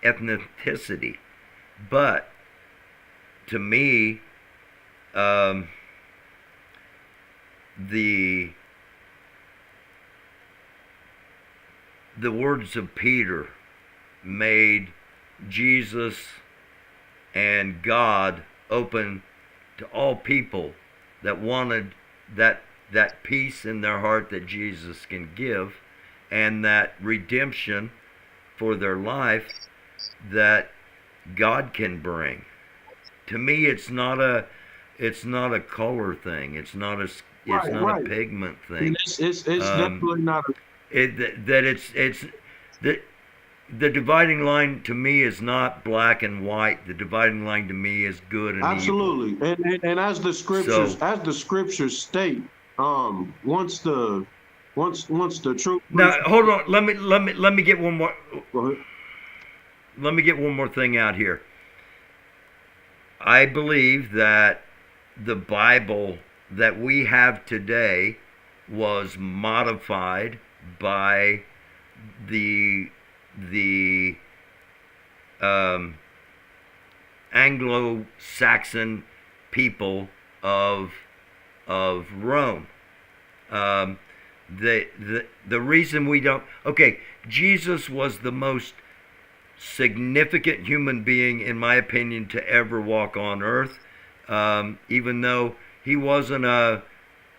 ethnicity. But to me, the words of Peter made Jesus and God open to all people that wanted that peace in their heart that Jesus can give, and that redemption for their life that God can bring. To me, it's not a color thing. It's not a a pigment thing. It's definitely not. The dividing line to me is not black and white. The dividing line to me is good and absolutely evil. And as the scriptures state, once the truth. Now hold on. Let me get one more. Go ahead. Let me get one more thing out here. I believe that the Bible that we have today was modified by the Anglo-Saxon people of Rome. The reason we don't, Jesus was the most significant human being, in my opinion, to ever walk on earth, even though he wasn't a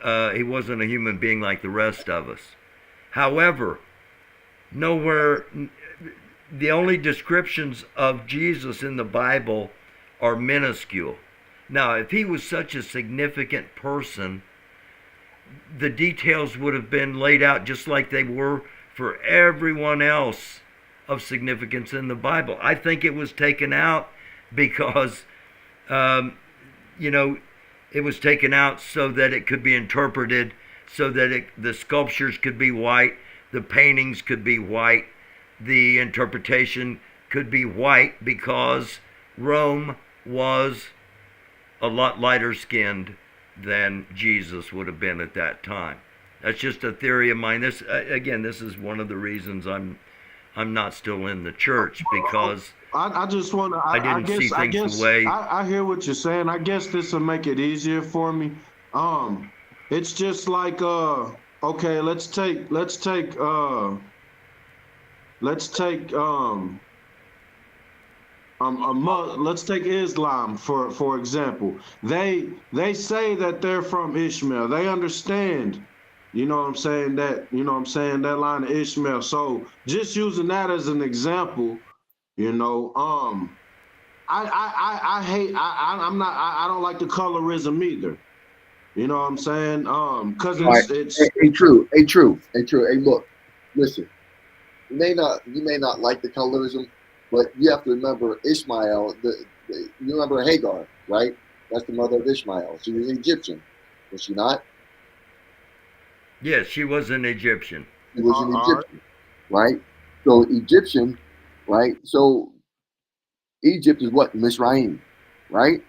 human being like the rest of us. However, nowhere, the only descriptions of Jesus in the Bible are minuscule. Now, if he was such a significant person, the details would have been laid out just like they were for everyone else of significance in the Bible. I think it was taken out because, it was taken out so that it could be interpreted, so that the sculptures could be white, the paintings could be white, the interpretation could be white, because Rome was a lot lighter skinned than Jesus would have been at that time. That's just a theory of mine. This is one of the reasons I'm not still in the church, because I just want to. I didn't see things the way. I hear what you're saying. I guess this will make it easier for me. It's just like okay, let's take Islam for example. They say that they're from Ishmael. They understand, that line of Ishmael. So just using that as an example, I don't like the colorism either. You know what I'm saying? Because it's true. Hey, look, listen. You may not like the colorism, but you have to remember Ishmael. You remember Hagar, right? That's the mother of Ishmael. She was an Egyptian, was she not? Yes, she was an Egyptian. She was an Egyptian, right? So Egyptian, right? So Egypt is what? Mizraim, right?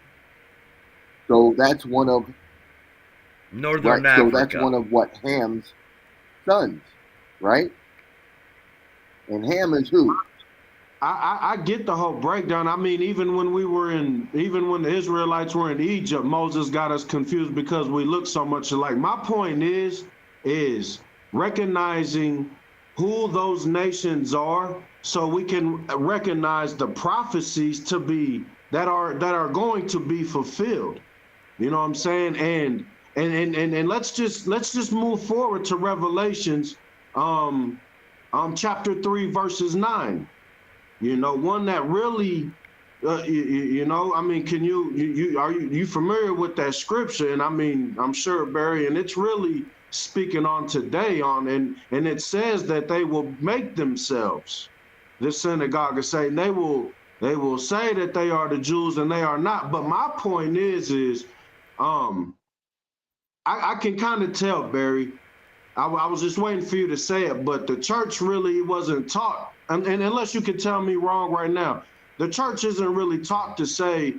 So that's one of Northern Africa. So that's one of what Ham's sons, right? And Ham is who? I get the whole breakdown. I mean, even when the Israelites were in Egypt, Moses got us confused because we look so much alike. My point is recognizing who those nations are, so we can recognize the prophecies to be that are going to be fulfilled. You know what I'm saying? And let's just move forward to Revelations, chapter 3, verses 9. You know, one that really, you know, I mean, can are you familiar with that scripture? And I mean, I'm sure, Barry, and it's really speaking on today and it says that they will make themselves the synagogue of Satan. They will say that they are the Jews and they are not. But my point is, I can kind of tell, Barry. I was just waiting for you to say it, but the church really wasn't taught, and unless you can tell me wrong right now, the church isn't really taught to say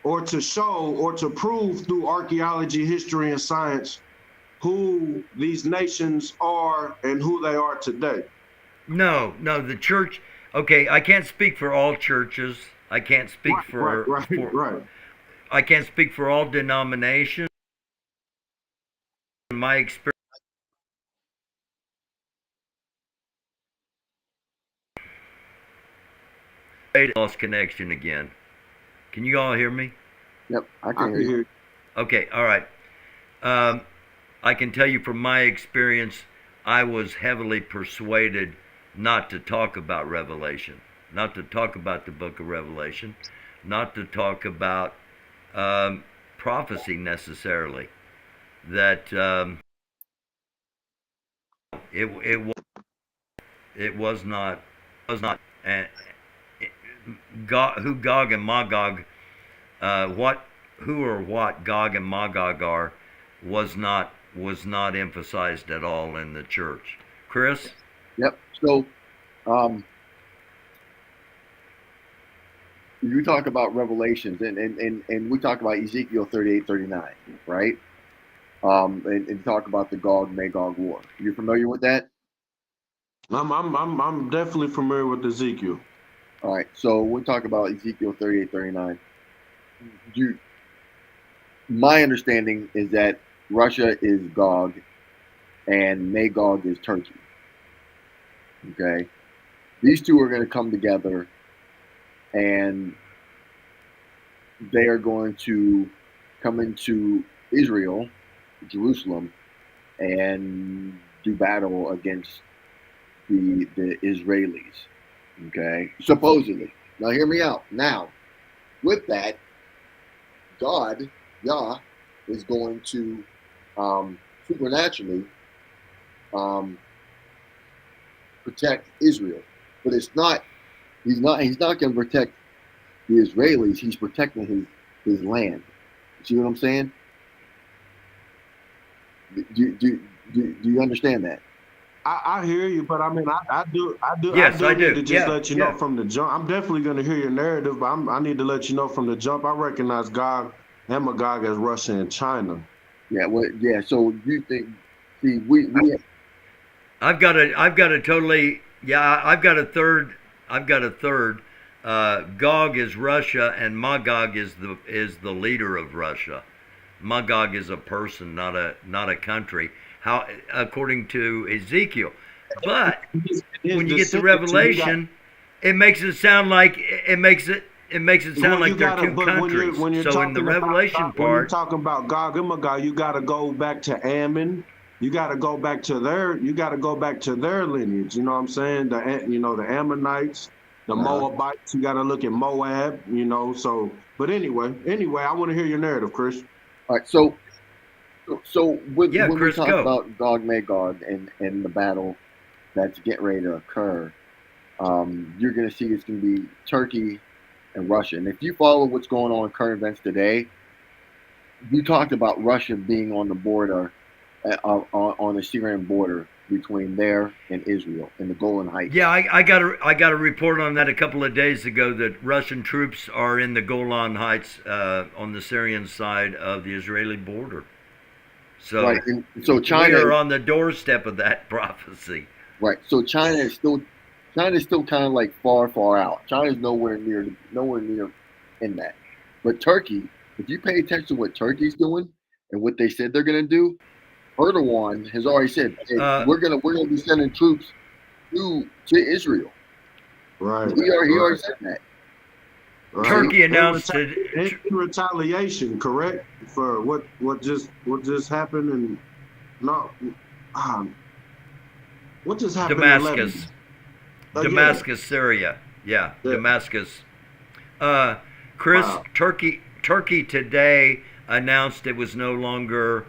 or to show or to prove through archaeology, history, and science who these nations are and who they are today. No, the church. Okay, I can't speak for all churches. I can't speak Right. I can't speak for all denominations. In my experience, lost connection again. Can you all hear me? Yep, I can hear you. Okay, all right. I can tell you from my experience, I was heavily persuaded not to talk about Revelation, not to talk about the book of Revelation, not to talk about prophecy necessarily. That it was not who Gog and Magog what Gog and Magog are was not emphasized at all in the church. Chris? Yep. So you talk about Revelations and we talk about Ezekiel 38-39, right? And talk about the Gog Magog war. You familiar with that? I'm definitely familiar with Ezekiel. All right. So we'll talk about Ezekiel 38-39. My understanding is that Russia is Gog and Magog is Turkey. Okay. These two are going to come together and they are going to come into Israel, Jerusalem, and do battle against the Israelis. Okay. Supposedly. Now hear me out. Now, with that, God, Yah, is going to supernaturally protect Israel. But he's not going to protect the Israelis, he's protecting his land. See what I'm saying? Do you understand that? I hear you, but I mean, I do. Yes, I do. Need to just let you know from the jump. I'm definitely going to hear your narrative, but I need to let you know from the jump. I recognize Gog and Magog as Russia and China. Yeah. Well, yeah. So you think? See, I've got a totally. Yeah, I've got a third. Gog is Russia, and Magog is the leader of Russia. Magog is a person, not a country. How, according to Ezekiel, but when you get to Revelation, it makes it sound like they're two countries. So in the Revelation part, when you're talking about Gog and Magog, you got to go back to Ammon. You got to go back to their lineage. You know what I'm saying? The Ammonites, the Moabites. You got to look at Moab. You know. So, but anyway, I want to hear your narrative, Chris. All right. So when we talk go. about Gog Magog and the battle that's getting ready to occur, you're going to see it's going to be Turkey and Russia. And if you follow what's going on in current events today, you talked about Russia being on the border, on the Syrian border between there and Israel in the Golan Heights. Yeah, I got a report on that a couple of days ago that Russian troops are in the Golan Heights on the Syrian side of the Israeli border. So, right. And so China, we are on the doorstep of that prophecy. Right. So China is still kind of like far out. China's nowhere near in that. But Turkey, if you pay attention to what Turkey's doing and what they said they're going to do, Erdogan has already said, hey, we're gonna be sending troops to Israel. Right. He already said that. Right. Turkey announced in retaliation, correct, for what just happened, and not what just happened Damascus, in Damascus, Syria. Yeah, Damascus. Chris, Wow. Turkey today announced it was no longer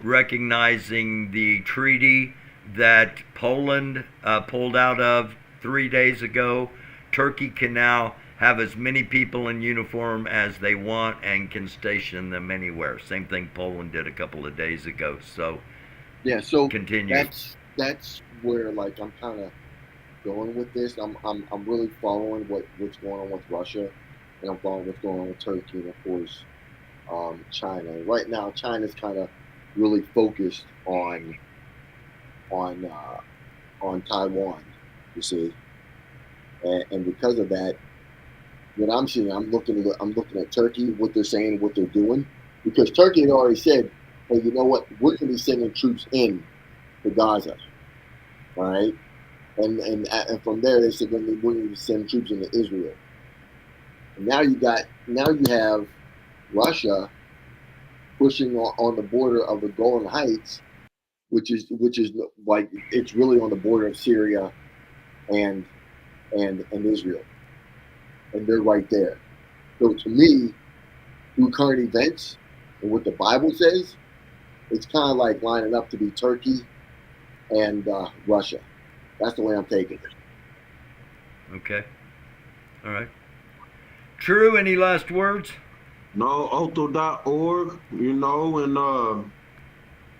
recognizing the treaty that Poland pulled out of 3 days ago. Turkey can now have as many people in uniform as they want and can station them anywhere. Same thing Poland did a couple of days ago. So yeah, so continue. That's where like I'm kind of going with this. I'm really following what's going on with Russia, and I'm following what's going on with Turkey, and of course China. Right now, China's kind of really focused on Taiwan. You see, and because of that, what I'm seeing, I'm looking at Turkey, what they're saying, what they're doing, because Turkey had already said, hey, you know what, we're going to be sending troops in to Gaza, all right, and from there they said we're going to send troops into Israel. And now you have Russia pushing on the border of the Golan Heights, which is like it's really on the border of Syria and Israel, and they're right there. So to me, through current events and what the Bible says, it's kind of like lining up to be Turkey and Russia. That's the way I'm taking it. Okay. All right. True, any last words? No, Otho.org, and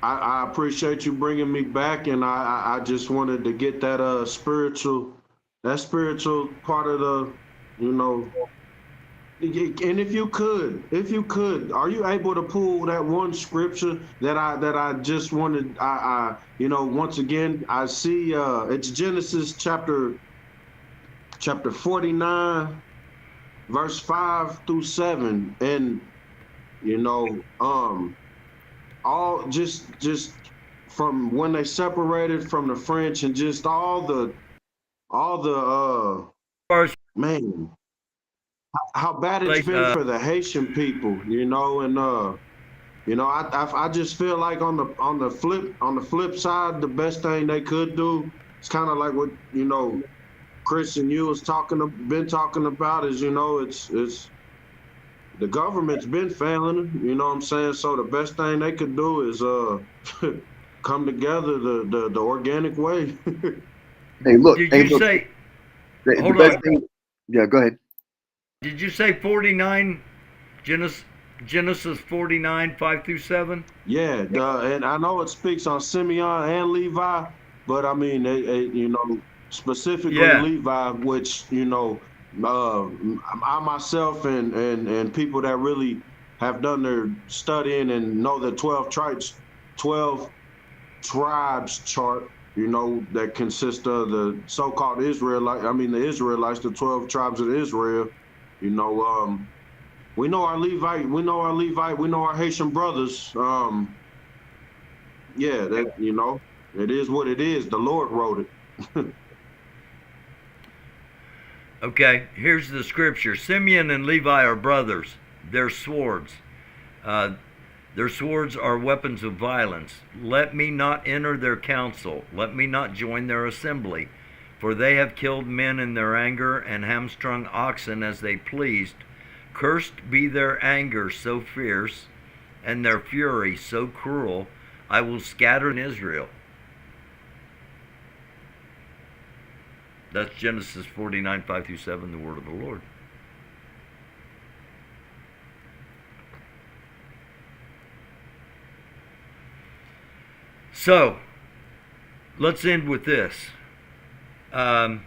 I appreciate you bringing me back, and I just wanted to get that spiritual part of the, and if you could, are you able to pull that one scripture that I just wanted? Once again, I see it's Genesis chapter 49, verse 5 through 7, and all just from when they separated from the French, and just all the man, how bad it's been for the Haitian people, and I just feel like on the flip side, the best thing they could do, it's kind of like what Chris and you was been talking about, is it's the government's been failing, you know what I'm saying? So the best thing they could do is come together the organic way. Hey, look. Did you say? The best thing? Yeah, go ahead. Did you say 49? Genesis 49, 5 through 7? Yeah, and I know it speaks on Simeon and Levi, but I mean, specifically Levi, which I myself and people that really have done their studying and know the 12 tribes chart, that consist of the so-called the Israelites, the 12 tribes of Israel. We know our Levite, we know our Haitian brothers. It is what it is. The Lord wrote it. Okay, here's the scripture. Simeon and Levi are brothers. Their swords. Their swords are weapons of violence. Let me not enter their council. Let me not join their assembly. For they have killed men in their anger and hamstrung oxen as they pleased. Cursed be their anger so fierce and their fury so cruel. I will scatter in Israel. That's Genesis 49, 5 through 7, the word of the Lord. So, let's end with this. I'm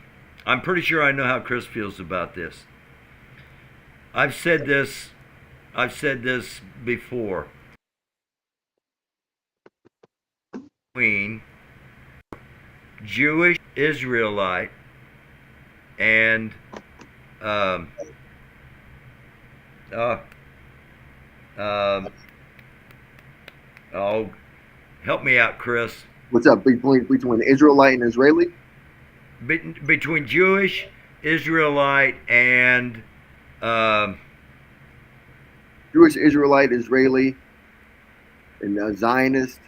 pretty sure I know how Chris feels about this. I've said this before. Between Jewish Israelite and Um, oh, help me out, Chris. What's up between Israelite and Israeli? Between Jewish, Israelite, and um, Jewish, Israelite, Israeli, and Zionist.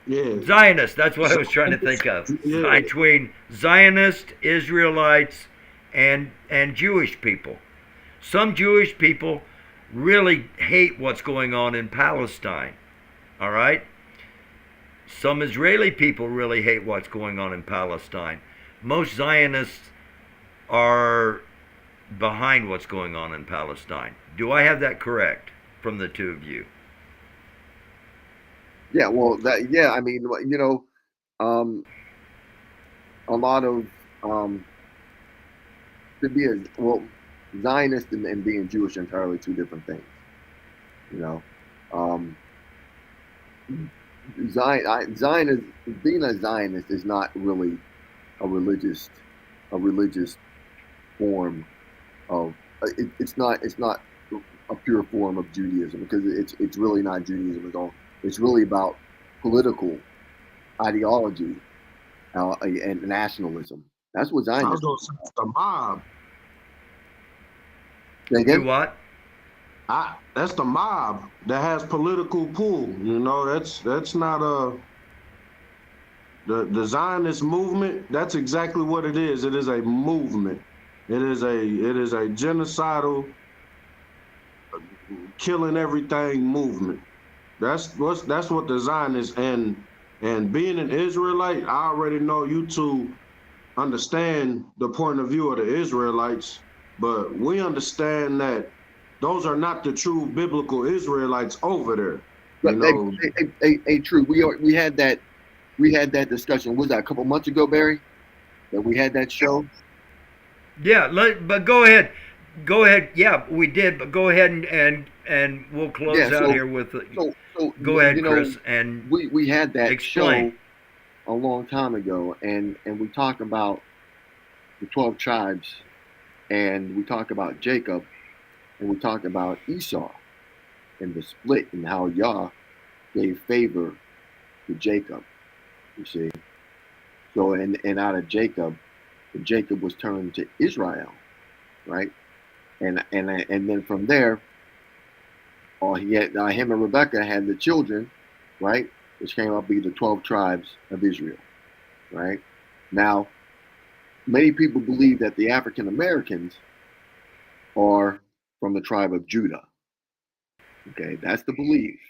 Yeah. Zionist. That's what I was trying to think of. Yeah. Between Zionist, Israelites, and Jewish people. Some Jewish people really hate what's going on in Palestine. All right? Some Israeli people really hate what's going on in Palestine. Most Zionists are behind what's going on in Palestine. Do I have that correct from the two of you? Yeah, well, I mean, um, a lot of to be a Zionist and being Jewish are entirely two different things. You know, um, Zionist being a Zionist is not really a religious form of it's not a pure form of Judaism, because it's really not Judaism at all. It's really about political ideology and nationalism. That's what I was Zionism gonna is. say it's the mob. Say Do again? what? That's the mob that has political pull. You know, that's not the Zionist movement. That's exactly what it is. It is a movement. It is a genocidal, killing everything movement. That's what the Zionists and being an Israelite. I already know you two understand the point of view of the Israelites, but we understand that those are not the true biblical Israelites over there. You But know, true. We had that discussion. Was that a couple months ago, Barry? That we had that show. Yeah, but go ahead. Go ahead. Yeah, we did, but go ahead and we'll close Yeah. out here with. Go ahead, Chris, and we had that explain. show a long time ago, and we talk about the 12 tribes, and we talk about Jacob, and we talk about Esau, and the split, and how Yah gave favor to Jacob. You see, so and out of Jacob was turned to Israel, right? And then from there, he had him and Rebecca had the children, right? Which came up to be the 12 tribes of Israel, right? Now, many people believe that the African Americans are from the tribe of Judah. Okay, that's the belief.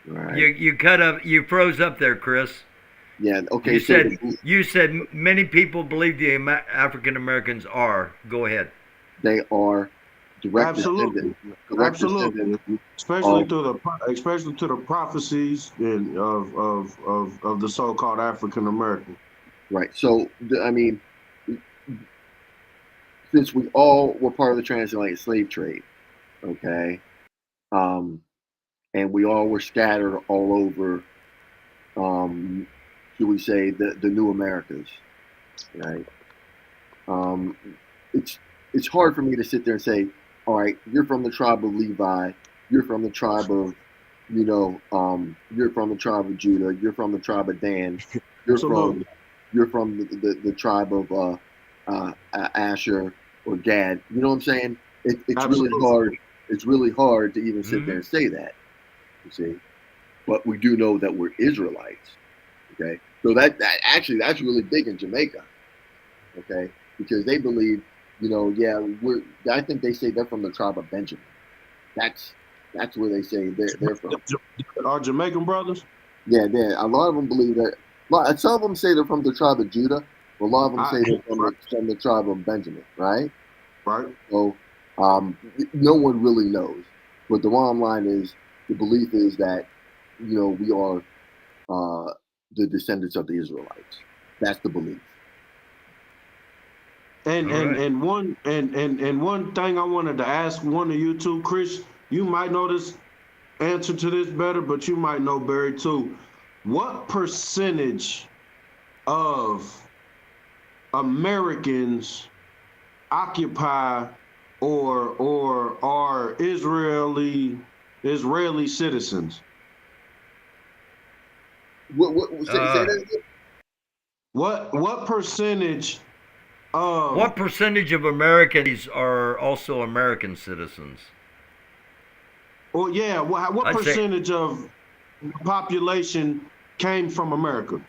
Right. You cut up. You froze up there, Chris. Yeah. Okay. You said many people believe the African Americans are. Go ahead. They are direct absolutely, descendants especially to the prophecies of the so-called African American. Right. So I mean, since we all were part of the transatlantic slave trade, okay, and we all were scattered all over, should we say, the new Americas, right? It's hard for me to sit there and say, all right, you're from the tribe of Levi, you're from the tribe of, you're from the tribe of Judah, you're from the tribe of Dan, you're from the tribe of Asher or Gad. You know what I'm saying? It's really hard. It's really hard to even sit there and say that. You see, but we do know that we're Israelites. Okay, so that's really big in Jamaica. Okay, because they believe, I think they say they're from the tribe of Benjamin. That's where they say they're from. Our Jamaican brothers? Yeah. A lot of them believe that. Some of them say they're from the tribe of Judah, but a lot of them say they're from the tribe of Benjamin, right? Right. So no one really knows. But the bottom line is, the belief is that, we are the descendants of the Israelites. That's the belief. And one thing I wanted to ask one of you two, Chris, you might know this answer to this better, but you might know Barry too. What percentage of Americans occupy or are Israeli citizens? Say that again? What percentage of What percentage of Americans are also American citizens? what I'd say percentage of the population came from America?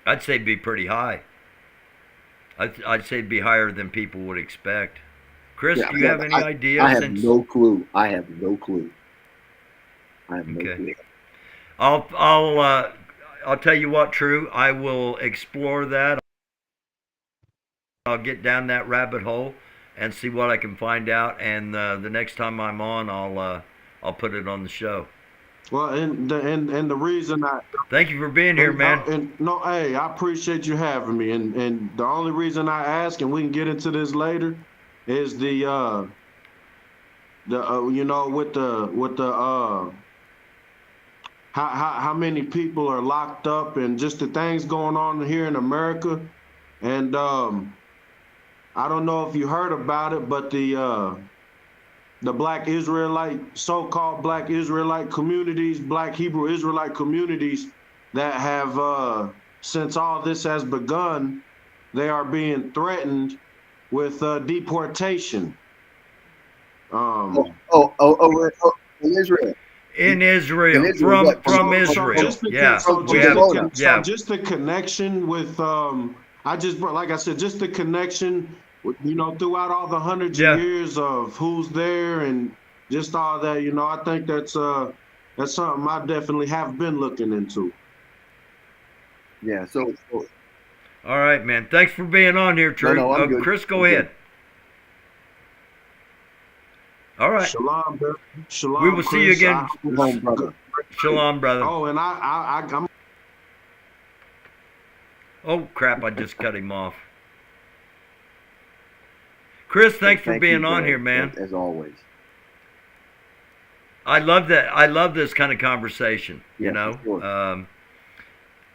I'd say it'd be pretty high. I'd say it'd be higher than people would expect. Chris, Yeah, do you have any idea? I have no clue. I have no clue. Okay. I'll tell you what, True. I will explore that. I'll get down that rabbit hole and see what I can find out. And the next time I'm on, I'll put it on the show. Well, and the reason Thank you for being here, man. Hey, I appreciate you having me. And the only reason I ask, and we can get into this later, is with how many people are locked up and just the things going on here in America. And I don't know if you heard about it, but the Black Israelite, so-called Black Israelite communities, Black Hebrew Israelite communities that have, since all this has begun, they are being threatened with deportation. In Israel. In Israel, from Israel. Just the connection with, like I said, just the connection, throughout all the hundreds of years of who's there and just all that, I think that's something I definitely have been looking into. Yeah. So. All right, man. Thanks for being on here, True. No, I'm good. Chris, go ahead. All right. Shalom, brother. Shalom. We will see you again. Shalom, brother. Shalom, brother. Oh, and I'm. Oh crap! I just cut him off. Chris, thanks for being on here, man. As always. I love that. I love this kind of conversation. Sure.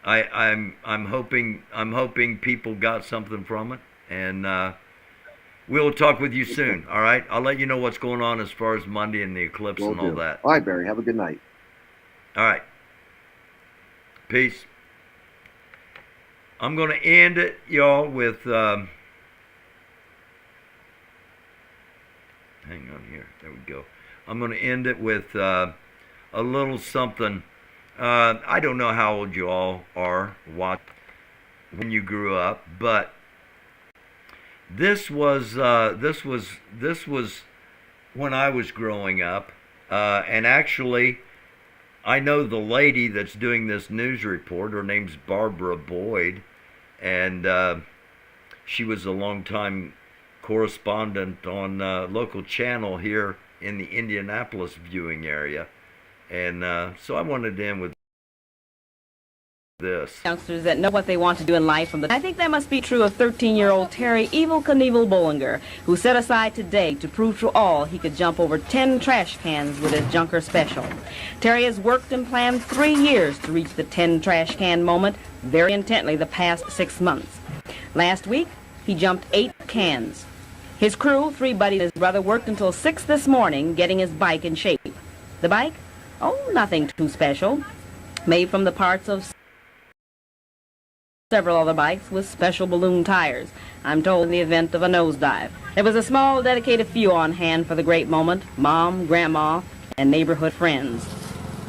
I'm hoping people got something from it, and we'll talk with you soon. All right. I'll let you know what's going on as far as Monday and the eclipse and all that. All right, Barry. Have a good night. All right. Peace. I'm going to end it, y'all, with. Hang on here. There we go. I'm going to end it with a little something. I don't know how old you all are, when you grew up, but this was when I was growing up, and actually, I know the lady that's doing this news report. Her name's Barbara Boyd, and she was a longtime correspondent on local channel here in the Indianapolis viewing area, and so I wanted to end with this. Youngsters that know what they want to do in life. I think that must be true of 13-year-old Terry Evel Knievel Bollinger, who set aside today to prove to all he could jump over 10 trash cans with his Junker Special. Terry has worked and planned 3 years to reach the 10 trash can moment very intently the past 6 months. Last week, he jumped 8 cans. His crew, 3 buddies and his brother, worked until 6 this morning getting his bike in shape. The bike? Oh, nothing too special. Made from the parts of several other bikes with special balloon tires, I'm told, in the event of a nosedive. There was a small dedicated few on hand for the great moment: Mom, Grandma, and neighborhood friends.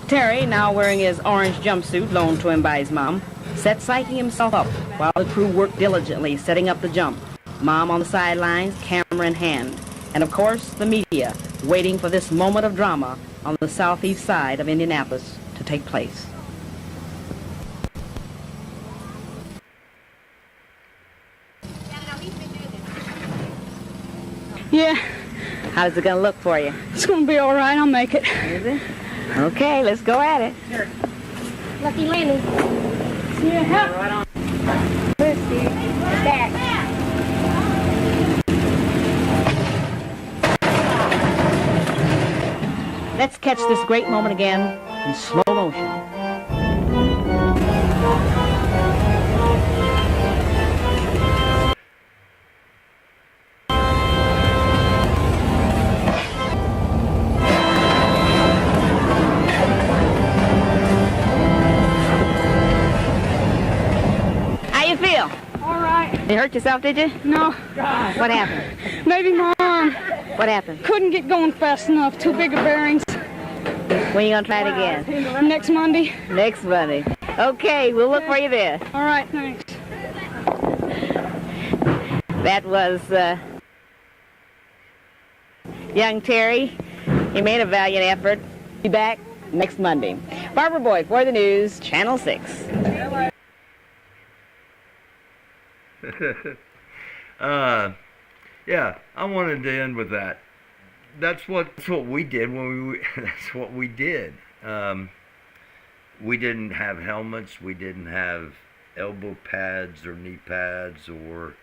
Terry, now wearing his orange jumpsuit loaned to him by his mom, sat psyching himself up while the crew worked diligently setting up the jump. Mom on the sidelines, camera in hand. And of course, the media, waiting for this moment of drama on the southeast side of Indianapolis to take place. Yeah, How's it gonna look for you? it's going to be all right. I'll make it. Is it? Okay, let's go at it. Lucky landing. Yeah. Right on. Back. Let's catch this great moment again in slow motion. You hurt yourself, did you? No, What happened? maybe my arm. What happened? Couldn't get going fast enough. Too big of bearings. When are you going to try it again? Next Monday. Next Monday. Okay, we'll look for you there. All right, thanks. That was young Terry. He made a valiant effort. Be back next Monday. Barbara Boyd for the news, Channel 6. Yeah, I wanted to end with that. That's what we did when we. That's what we did. We didn't have helmets. We didn't have elbow pads or knee pads, or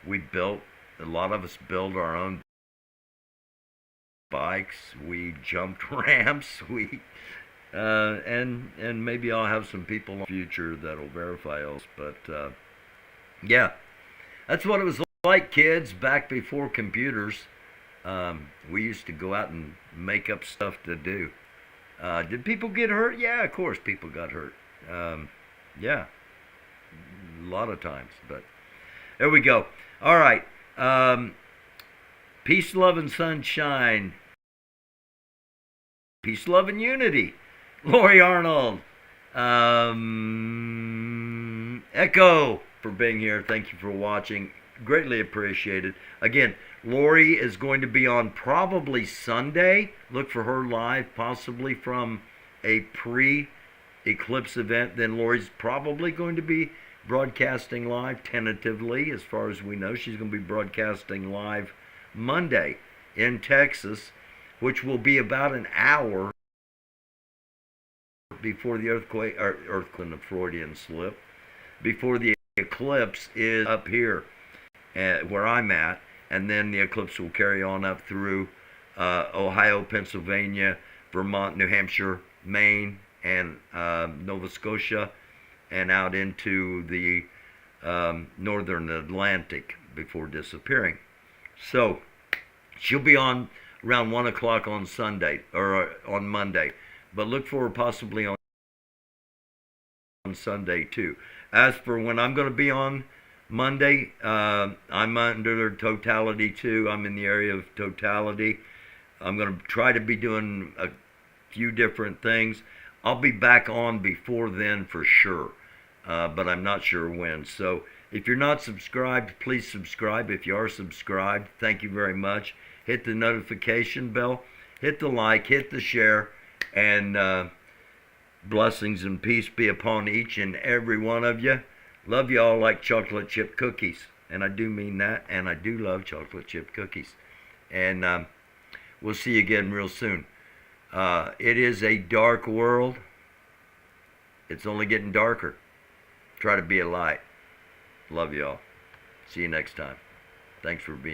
we built. A lot of us built our own bikes. We jumped ramps. And maybe I'll have some people in the future that'll verify us. But yeah, that's what it was like, kids, back before computers. We used to go out and make up stuff to do. Did people get hurt? Yeah, of course people got hurt. Yeah, a lot of times. But there we go. All right. Peace, love, and sunshine. Peace, love, and unity. Lori Arnold. Echo for being here. Thank you for watching. Greatly appreciated. Again, Lori is going to be on probably Sunday. Look for her live, possibly from a pre-eclipse event. Then Lori's probably going to be broadcasting live, tentatively, as far as we know. She's going to be broadcasting live Monday in Texas, which will be about an hour before the earthquake, the Freudian slip, before the eclipse is up here where I'm at, and then the eclipse will carry on up through Ohio, Pennsylvania, Vermont, New Hampshire, Maine, and Nova Scotia, and out into the northern Atlantic before disappearing. So she'll be on around 1 o'clock on Sunday, or on Monday, but look for her possibly on Sunday too. As for when I'm going to be on Monday, I'm under totality too. I'm in the area of totality. I'm going to try to be doing a few different things. I'll be back on before then for sure, but I'm not sure when. So if you're not subscribed, please subscribe. If you are subscribed, thank you very much. Hit the notification bell, hit the like, hit the share, and blessings and peace be upon each and every one of you. Love you all like chocolate chip cookies. And I do mean that, and I do love chocolate chip cookies. And we'll see you again real soon. It is a dark world. It's only getting darker. Try to be a light. Love you all. See you next time. Thanks for being